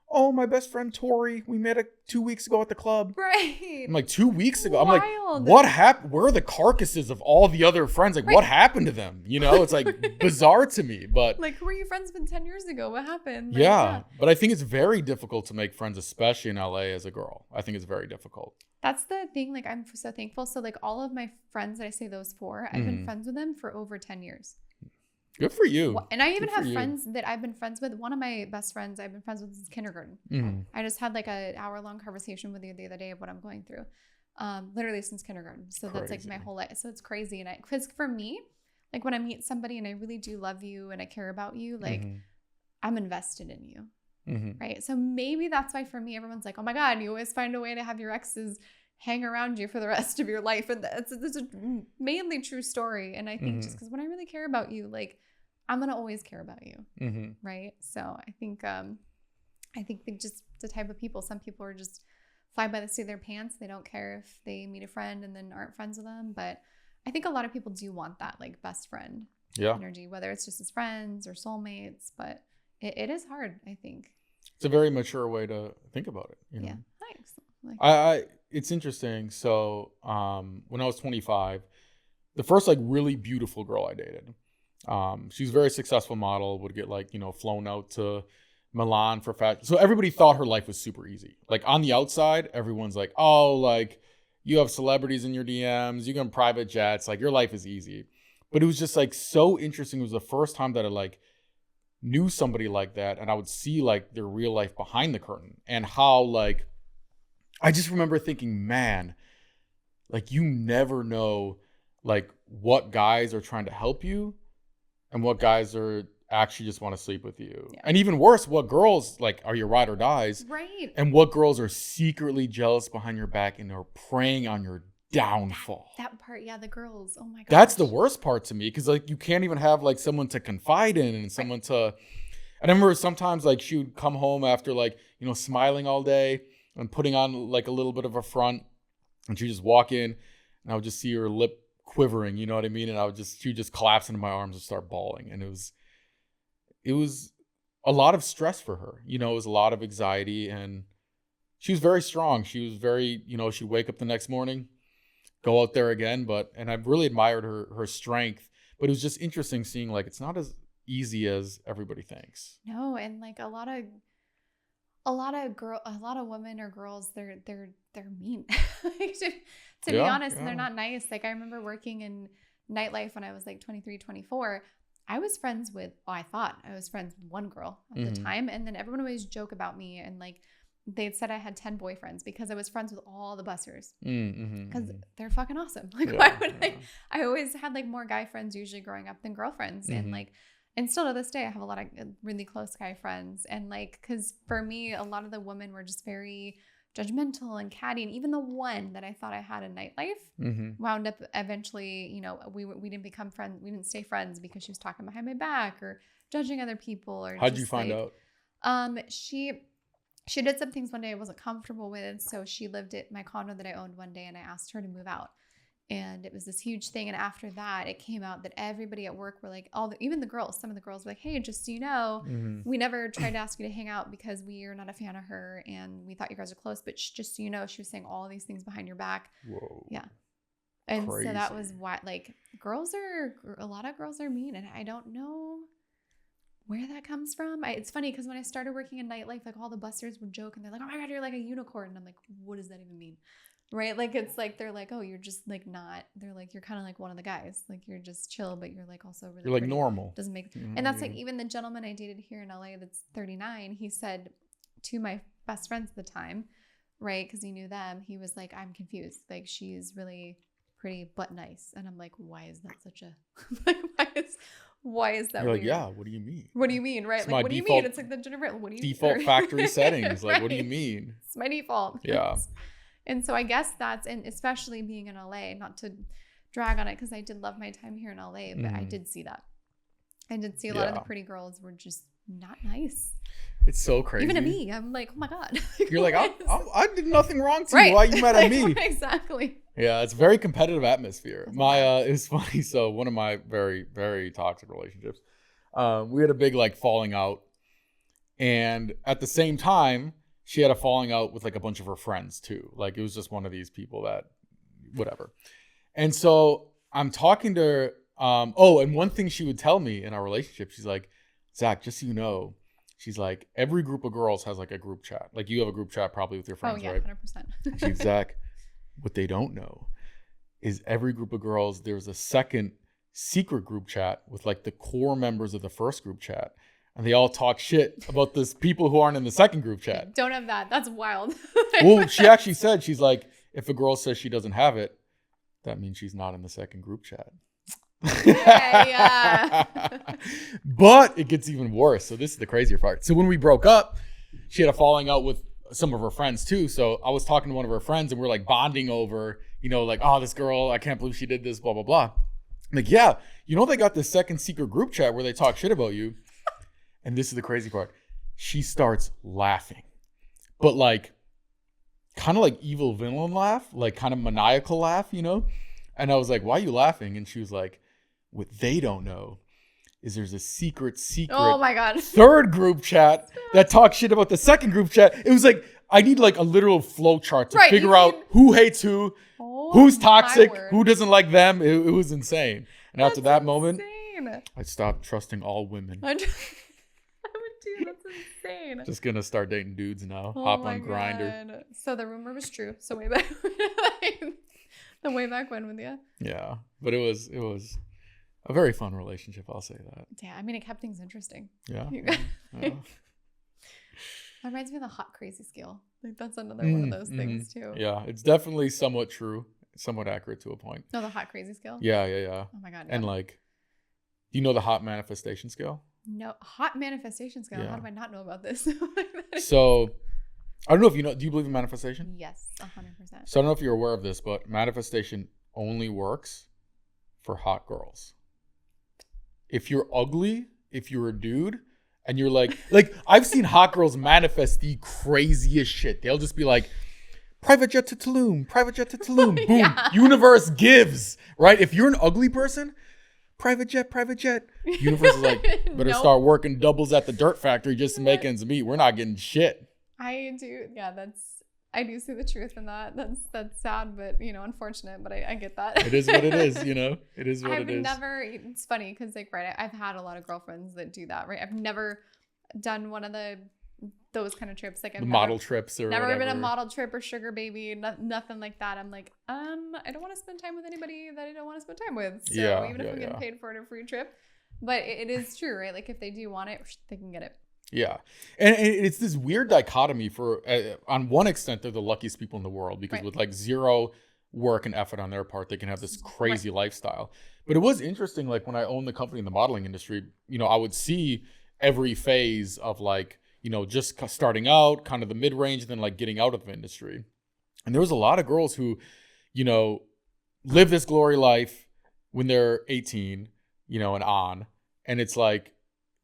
Oh, my best friend Tori. We met 2 weeks ago at the club. Right. I'm like, 2 weeks ago. Wild. I'm like, what happened? Where are the carcasses of all the other friends? Like, what happened to them? You know, it's like bizarre to me. But like, who were you friends with 10 years ago? What happened? Like, yeah. But I think it's very difficult to make friends, especially in LA as a girl. I think it's very difficult. That's the thing. Like, I'm so thankful. So like all of my friends that I say those 4, I've been friends with them for over 10 years. Good for you. And I even have friends that I've been friends with. One of my best friends I've been friends with since kindergarten. I just had like an hour-long conversation with you the other day of what I'm going through. Literally since kindergarten. So that's like my whole life. So it's crazy. And because for me, like when I meet somebody and I really do love you and I care about you, like I'm invested in you. Right. So maybe that's why for me, everyone's like, oh my God, you always find a way to have your exes hang around you for the rest of your life. And that's a mainly true story. And I think just because when I really care about you, like I'm going to always care about you. Right. So I think they're just the type of people, some people are just fly by the seat of their pants. They don't care if they meet a friend and then aren't friends with them. But I think a lot of people do want that like best friend energy, whether it's just as friends or soulmates, but it is hard, I think. It's a very mature way to think about it. You know? Yeah. Thanks. It's interesting. So when I was 25, the first like really beautiful girl I dated, she's a very successful model, would get like, you know, flown out to Milan for fashion. So everybody thought her life was super easy. Like on the outside, everyone's like, oh, like you have celebrities in your DMs, you can private jets, like your life is easy. But it was just like so interesting. It was the first time that I like knew somebody like that, and I would see like their real life behind the curtain, and how like I just remember thinking, man, like you never know like what guys are trying to help you and what guys are actually just want to sleep with you. Yeah. And even worse, what girls like are your ride or dies. Right. And what girls are secretly jealous behind your back and are preying on your downfall. That part, yeah, the girls. Oh my god. That's the worst part to me, because like you can't even have like someone to confide in and someone to. I remember sometimes like she would come home after like, you know, smiling all day and putting on like a little bit of a front, and she'd just walk in and I would just see her lip quivering, you know what I mean? And she would just collapse into my arms and start bawling. And it was a lot of stress for her. You know, it was a lot of anxiety, and she was very strong. She was very, you know, she'd wake up the next morning, go out there again. And I really admired her strength, but it was just interesting seeing like, it's not as easy as everybody thinks. No. And like a lot of women or girls, they're mean to be honest, and they're not nice. Like I remember working in nightlife when I was like 23, 24. I was friends with, I thought I was friends with one girl at the time. And then everyone always joke about me. And like, they'd said I had 10 boyfriends because I was friends with all the bussers. Because they're fucking awesome. Like, why would I always had like more guy friends usually growing up than girlfriends. And like, and still to this day, I have a lot of really close guy friends. And like, because for me, a lot of the women were just very judgmental and catty. And even the one that I thought I had in nightlife wound up eventually, you know, we didn't become friends. We didn't stay friends because she was talking behind my back or judging other people. Or how'd you find out? She did some things one day I wasn't comfortable with. So she lived at my condo that I owned one day, and I asked her to move out. And it was this huge thing. And after that, it came out that everybody at work were like, even the girls, some of the girls were like, hey, just so you know, we never tried to ask you to hang out because we are not a fan of her. And we thought you guys are close. But just so you know, she was saying all these things behind your back. Whoa. Yeah. And Crazy. so that was why, like, a lot of girls are mean. And I don't know where that comes from. It's funny because when I started working in nightlife, like all the bussers would joke and they're like, oh my God, you're like a unicorn. And I'm like, what does that even mean? Right? Like, it's like, they're like, oh, you're just like not, they're like, you're kind of like one of the guys. Like, you're just chill, but you're like also really, you're like pretty. Normal. Doesn't make, and that's like, even the gentleman I dated here in LA that's 39, he said to my best friends at the time, right? Because he knew them, he was like, I'm confused. Like, she's really pretty, but nice. And I'm like, why is that such a, like, why is that You're weird? like, yeah, what do you mean? What do you mean? Right? It's Like, what do you mean? It's like the general, what do you default factory settings. Like, right. What do you mean? It's my default. Yeah. And so I guess and especially being in LA, not to drag on it because I did love my time here in LA, but I did see that. I did see a lot of the pretty girls were just not nice. It's so crazy. Even to me, I'm like, oh my God. You're like, I did nothing wrong to you. Why are you mad at me? Exactly. Yeah, it's a very competitive atmosphere. It was funny. So one of my very, very toxic relationships, we had a big like falling out, and at the same time, she had a falling out with like a bunch of her friends too. Like it was just one of these people that, whatever. And so I'm talking to her. And one thing she would tell me in our relationship, she's like, Zach, just so you know, she's like, every group of girls has like a group chat. Like you have a group chat probably with your friends, right? 100%. She's Zach, what they don't know is every group of girls, there's a second secret group chat with like the core members of the first group chat. And they all talk shit about this people who aren't in the second group chat. Don't have that. That's wild. Well, she actually said, she's like, if a girl says she doesn't have it, that means she's not in the second group chat. Yeah. But it gets even worse. So this is the crazier part. So when we broke up, she had a falling out with some of her friends too. So I was talking to one of her friends and we're like bonding over, you know, like, oh, this girl, I can't believe she did this, blah, blah, blah. I'm like, yeah, you know, they got this second secret group chat where they talk shit about you. And this is the crazy part. She starts laughing, but like kind of like evil villain laugh, like kind of maniacal laugh, you know? And I was like, why are you laughing? And she was like, what they don't know is there's a secret oh my God, third group chat that talks shit about the second group chat. It was like, I need like a literal flow chart to figure out who hates who, who's toxic, who doesn't like them. It was insane. And after that moment, I stopped trusting all women. Dude, that's insane. Just gonna start dating dudes now. Hop on Grindr. So the rumor was true. So way back, the way back when with you. Yeah, but it was a very fun relationship. I'll say that. Yeah, I mean, it kept things interesting. Yeah. That reminds me of the hot crazy scale. Like that's another one of those things too. Yeah, it's definitely somewhat true, somewhat accurate to a point. No, the hot crazy scale. Yeah. Oh my God. And like, do you know the hot manifestation scale? No, hot manifestation skill. Yeah. How do I not know about this? So I don't know if you know, do you believe in manifestation? Yes, 100%. So I don't know if you're aware of this, but manifestation only works for hot girls. If you're ugly, if you're a dude, and you're like I've seen hot girls manifest the craziest shit. They'll just be like, private jet to Tulum, boom, Yeah. universe gives, right? If you're an ugly person, private jet. Universe is like, better Nope. start working doubles at the dirt factory just to make ends meet. We're not getting shit. I do. Yeah, I do see the truth in that. That's sad, but unfortunate, but I get that. It is what it is, It is what I've it is. it's funny because right, I've had a lot of girlfriends that do that, right? I've never done one of those kind of trips. Like I've model trips or never whatever. been a model trip or sugar baby, nothing like that. I'm like, I don't want to spend time with anybody that I don't want to spend time with. So even if I'm getting paid for it, a free trip. But it is true, right? Like if they do want it, they can get it. Yeah. And it's this weird dichotomy for, on one extent, they're the luckiest people in the world because with like zero work and effort on their part, they can have this crazy lifestyle. But it was interesting, like when I owned the company in the modeling industry, I would see every phase of like, just starting out, kind of the mid-range, and then like getting out of the industry. And there was a lot of girls who, live this glory life when they're 18, and on. And it's like,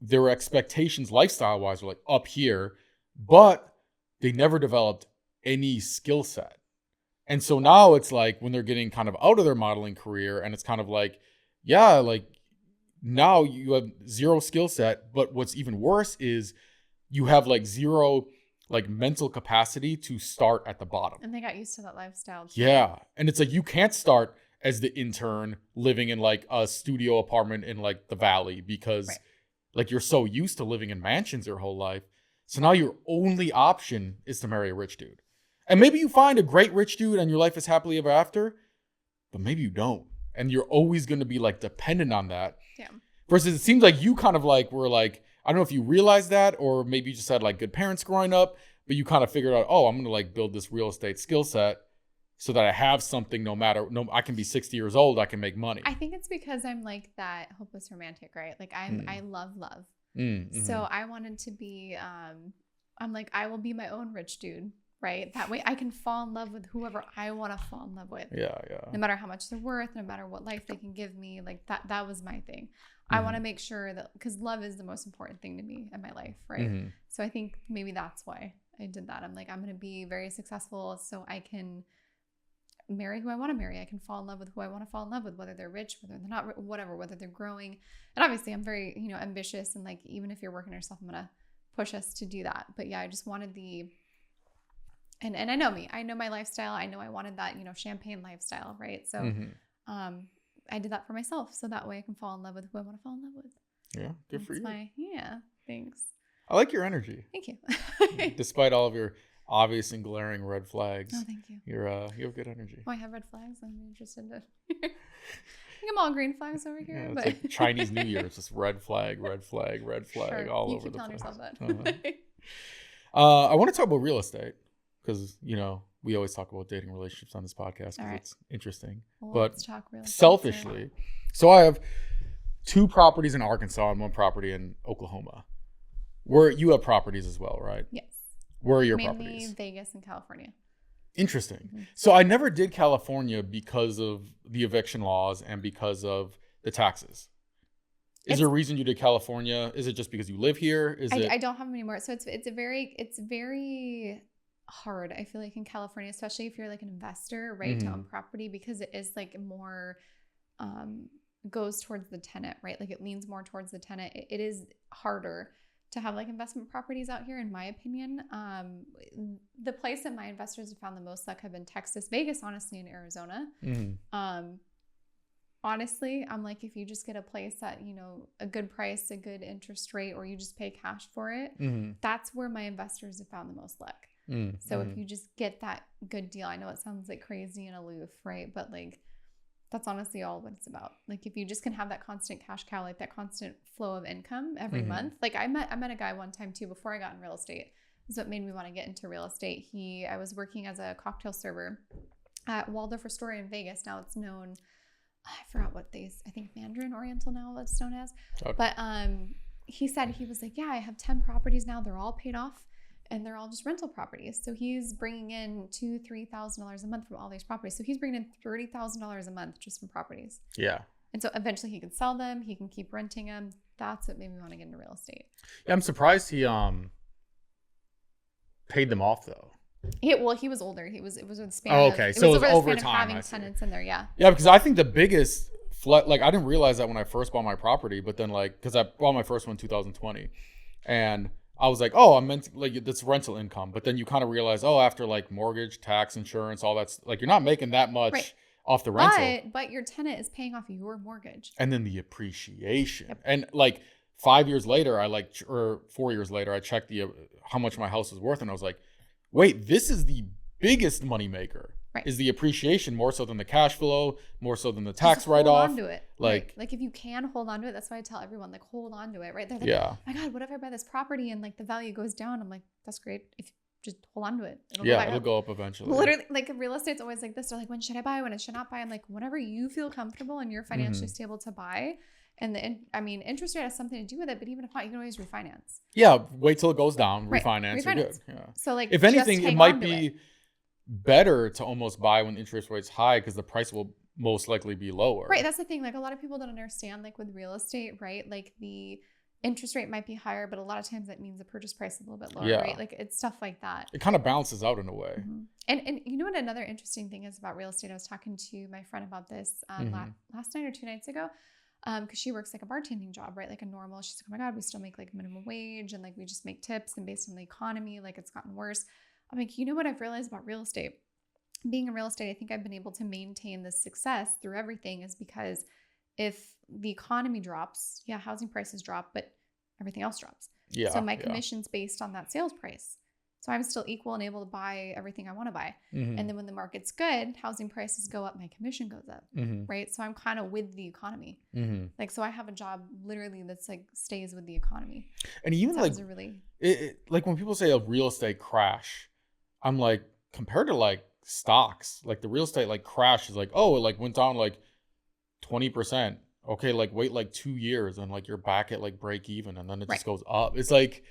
their expectations lifestyle-wise were like up here, but they never developed any skill set. And so now it's like when they're getting kind of out of their modeling career and it's kind of like, yeah, like now you have zero skill set, but what's even worse is you have like zero like mental capacity to start at the bottom. And they got used to that lifestyle too. Yeah. And it's like you can't start as the intern living in like a studio apartment in like the valley because like you're so used to living in mansions your whole life. So now your only option is to marry a rich dude. And maybe you find a great rich dude and your life is happily ever after, but maybe you don't. And you're always going to be like dependent on that. Yeah. Versus it seems like you kind of like were like, I don't know if you realized that or maybe you just had like good parents growing up, but you kind of figured out, I'm going to like build this real estate skill set so that I have something I can be 60 years old, I can make money. I think it's because I'm like that hopeless romantic, right? Like I love love. Mm-hmm. So I wanted to be, I'm like, I will be my own rich dude, right? That way I can fall in love with whoever I want to fall in love with. Yeah. No matter how much they're worth, no matter what life they can give me, like that was my thing. I want to make sure that, because love is the most important thing to me in my life, right? Mm-hmm. So I think maybe that's why I did that. I'm like, I'm going to be very successful so I can marry who I want to marry. I can fall in love with who I want to fall in love with, whether they're rich, whether they're not, whatever, whether they're growing. And obviously I'm very, ambitious. And like, even if you're working on yourself, I'm going to push us to do that. But yeah, I just wanted and I know me, I know my lifestyle. I know I wanted that, champagne lifestyle. Right. So, I did that for myself. So that way I can fall in love with who I want to fall in love with. Yeah. Good for you. Thanks. I like your energy. Thank you. Despite all of your obvious and glaring red flags. Oh, thank you. You have good energy. Oh, I have red flags. I'm interested to. I think I'm all green flags over here. Yeah, it's but like Chinese New Year. It's just red flag, all sure. all you over keep the telling place. yourself that. I want to talk about real estate because we always talk about dating relationships on this podcast because it's interesting. Well, but let's talk real estate. Selfishly, so I have 2 properties in Arkansas and 1 property in Oklahoma. Where you have properties as well, right? Yes. Where are your Mainly properties? Vegas and California. Interesting. Mm-hmm. So I never did California because of the eviction laws and because of the taxes. Is there a reason you did California? Is it just because you live here? I don't have them anymore. So it's very hard, I feel like, in California, especially if you're like an investor, right, to own property, because it is like more goes towards the tenant, right? Like it leans more towards the tenant. It is harder to have like investment properties out here, in my opinion. The place that my investors have found the most luck have been Texas, Vegas, honestly, and Arizona. Honestly, I'm like, if you just get a place at, a good price, a good interest rate, or you just pay cash for it, that's where my investors have found the most luck. So if you just get that good deal, I know it sounds like crazy and aloof, right? But like, that's honestly all what it's about. Like if you just can have that constant cash cow, like that constant flow of income every month. Like I met a guy one time too, before I got in real estate. This is what made me want to get into real estate. I was working as a cocktail server at Waldorf Astoria in Vegas. Now it's known, I forgot what I think Mandarin Oriental now it's known as. Okay. But he said, he was like, yeah, I have 10 properties now. They're all paid off and they're all just rental properties. So he's bringing in $2,000-$3,000 a month from all these properties. So he's bringing in $30,000 a month just from properties. Yeah. And so eventually he can sell them. He can keep renting them. That's what made me want to get into real estate. Yeah, I'm surprised he paid them off though. He was older. It was a span. Oh, okay. It So was it was over over the span time. of having tenants in there. Yeah. Yeah, because I think the biggest like I didn't realize that when I first bought my property, but then like because I bought my first one in 2020, and I was like, oh, I'm meant to, like that's rental income. But then you kind of realize, oh, after like mortgage, tax, insurance, all that's like you're not making that much. Right. Off the rental, but your tenant is paying off your mortgage, and then the appreciation. Yep. And like 5 years later, or 4 years later, I checked how much my house was worth, and I was like, wait, this is the biggest moneymaker. Right. Is the appreciation more so than the cash flow, more so than the tax write-off? Hold on to it. Like if you can hold on to it, that's why I tell everyone like hold on to it. Right? They're like, oh my God, what if I buy this property and like the value goes down? I'm like, that's great. If just hold on to it. It'll go up eventually. Literally, like real estate's always like this. They're like, when should I buy? When I should not buy? I'm like, whenever you feel comfortable and you're financially stable to buy. And interest rate has something to do with it. But even if not, you can always refinance. Yeah, wait till it goes down. Refinance. You're good. Yeah. So like, if anything, it might be better to almost buy when interest rate's high because the price will most likely be lower. Right. That's the thing. Like a lot of people don't understand. Like with real estate, right? Like the interest rate might be higher, but a lot of times that means the purchase price is a little bit lower, right? Like it's stuff like that. It kind of balances out in a way. Mm-hmm. And you know what another interesting thing is about real estate? I was talking to my friend about this last night or 2 nights ago, because she works like a bartending job, right? Like a normal. She's like, oh my God, we still make like minimum wage and like we just make tips, and based on the economy, like it's gotten worse. I'm like, you know what I've realized about real estate? Being in real estate, I think I've been able to maintain this success through everything is because if the economy drops, housing prices drop, but everything else drops. Yeah. So my commission's based on that sales price. So I'm still equal and able to buy everything I want to buy. Mm-hmm. And then when the market's good, housing prices go up, my commission goes up, right? So I'm kind of with the economy. Mm-hmm. Like, so I have a job literally that's like stays with the economy. And even like, like when people say a real estate crash, I'm like, compared to like stocks, like the real estate like crash is like, oh, it like went down like 20%. Okay, like wait like 2 years and like you're back at like break even, and then it just goes up. It's like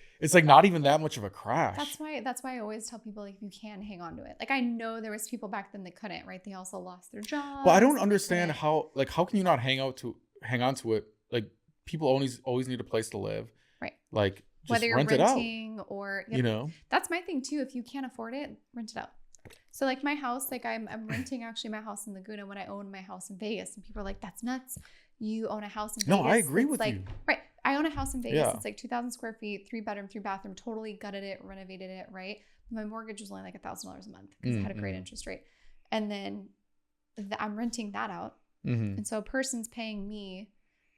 not even that much of a crash. That's why I always tell people like you can hang on to it. Like I know there was people back then that couldn't, right? They also lost their jobs. But I don't understand how can you not hang on to it? Like people always need a place to live. Right. Like just whether you're renting or you know. That's my thing too. If you can't afford it, rent it out. So like my house, like I'm renting actually my house in Laguna when I owned my house in Vegas, and people are like, that's nuts. You own a house in Vegas. No, I agree with you. Right. I own a house in Vegas. Yeah. It's like 2,000 square feet, 3-bedroom, 3-bathroom, totally gutted it, renovated it, right? My mortgage was only like $1,000 a month because it had a great interest rate. And then I'm renting that out. Mm-hmm. And so a person's paying me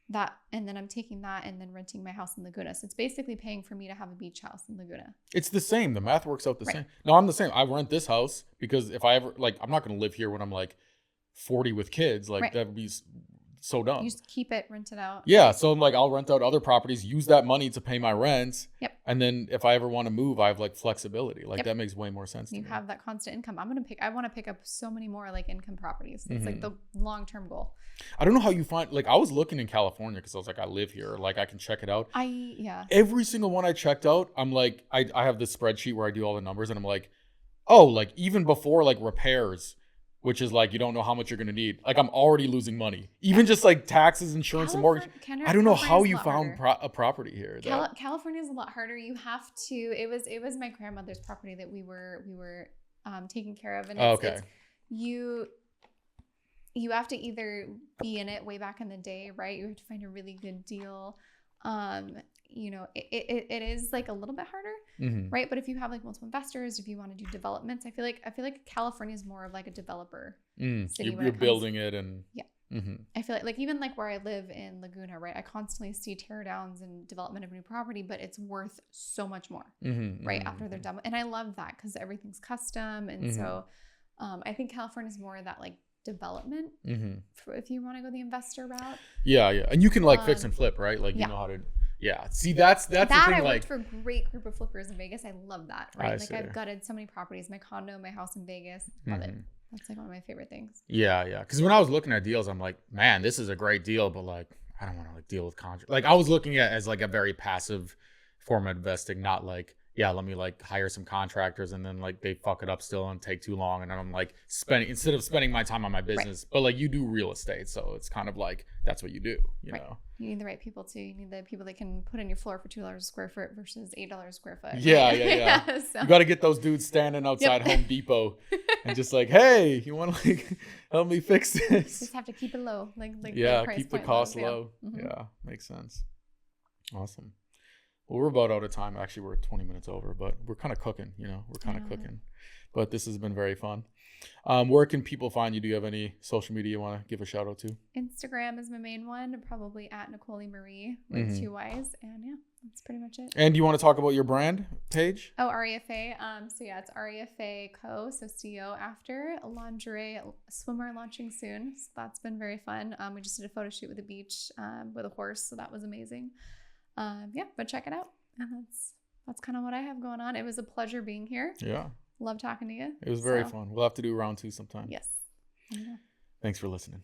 that, and then I'm taking that and then renting my house in Laguna. So it's basically paying for me to have a beach house in Laguna. It's the same. The math works out the same. No, I'm the same. I rent this house because if I ever, like, I'm not going to live here when I'm like 40 with kids. Like that would be so dumb. You just keep it rented out. Yeah. So I'm like, I'll rent out other properties, use that money to pay my rents. Yep. And then if I ever want to move, I have like flexibility. Like that makes way more sense to me. You have that constant income. I want to pick up so many more like income properties. It's like the long-term goal. I don't know how you find, like I was looking in California because I was like, I live here. Like I can check it out. Every single one I checked out, I'm like, I have this spreadsheet where I do all the numbers and I'm like, oh, like even before like repairs, which is like, you don't know how much you're going to need. Like I'm already losing money. Even just like taxes, insurance, and mortgage. I don't know how you found a property here. California is a lot harder. You have to, it was my grandmother's property that we were taking care of. And it's you have to either be in it way back in the day, right? You have to find a really good deal. You know, it is like a little bit harder, right? But if you have like multiple investors, if you want to do developments, I feel like California is more of like a developer city. You're building it and I feel like even like where I live in Laguna, right? I constantly see tear downs and development of new property, but it's worth so much more, right? After they're done. And I love that because everything's custom. And so I think California is more of that like development if you want to go the investor route. Yeah. And you can like fix and flip, right? Like you know how to, Yeah. See, that's the thing. I like, worked for a great group of flippers in Vegas. I love that. Right. I Like see. I've gutted so many properties, my condo, my house in Vegas. Love it. That's like one of my favorite things. Yeah. Yeah. Because when I was looking at deals, I'm like, man, this is a great deal, but like, I don't want to like deal with contract. Like I was looking at it as like a very passive form of investing, not like, yeah, let me like hire some contractors and then like they fuck it up still and take too long. And then I'm like instead of spending my time on my business, but like you do real estate. So it's kind of like, that's what you do, you know? You need the right people too. You need the people that can put in your floor for $2 a square foot versus $8 a square foot. Yeah. Yeah. So. You got to get those dudes standing outside Home Depot and just like, hey, you want to like help me fix this? Just have to keep it low. Like yeah, keep the cost low. Yeah, makes sense. Awesome. Well, we're about out of time. Actually, we're 20 minutes over, but we're kind of cooking, you know, cooking. But this has been very fun. Where can people find you? Do you have any social media you want to give a shout out to? Instagram is my main one, probably at Nicole Marie with 2 Y's. And yeah, that's pretty much it. And do you want to talk about your brand page? Oh, REFA. So yeah, it's REFA Co. So CO after lingerie swimwear launching soon. So that's been very fun. We just did a photo shoot with the beach with a horse. So that was amazing. Yeah, but check it out. And that's kind of what I have going on. It was a pleasure being here. Yeah. Love talking to you. It was very fun. We'll have to do round 2 sometime. Yes. Yeah. Thanks for listening.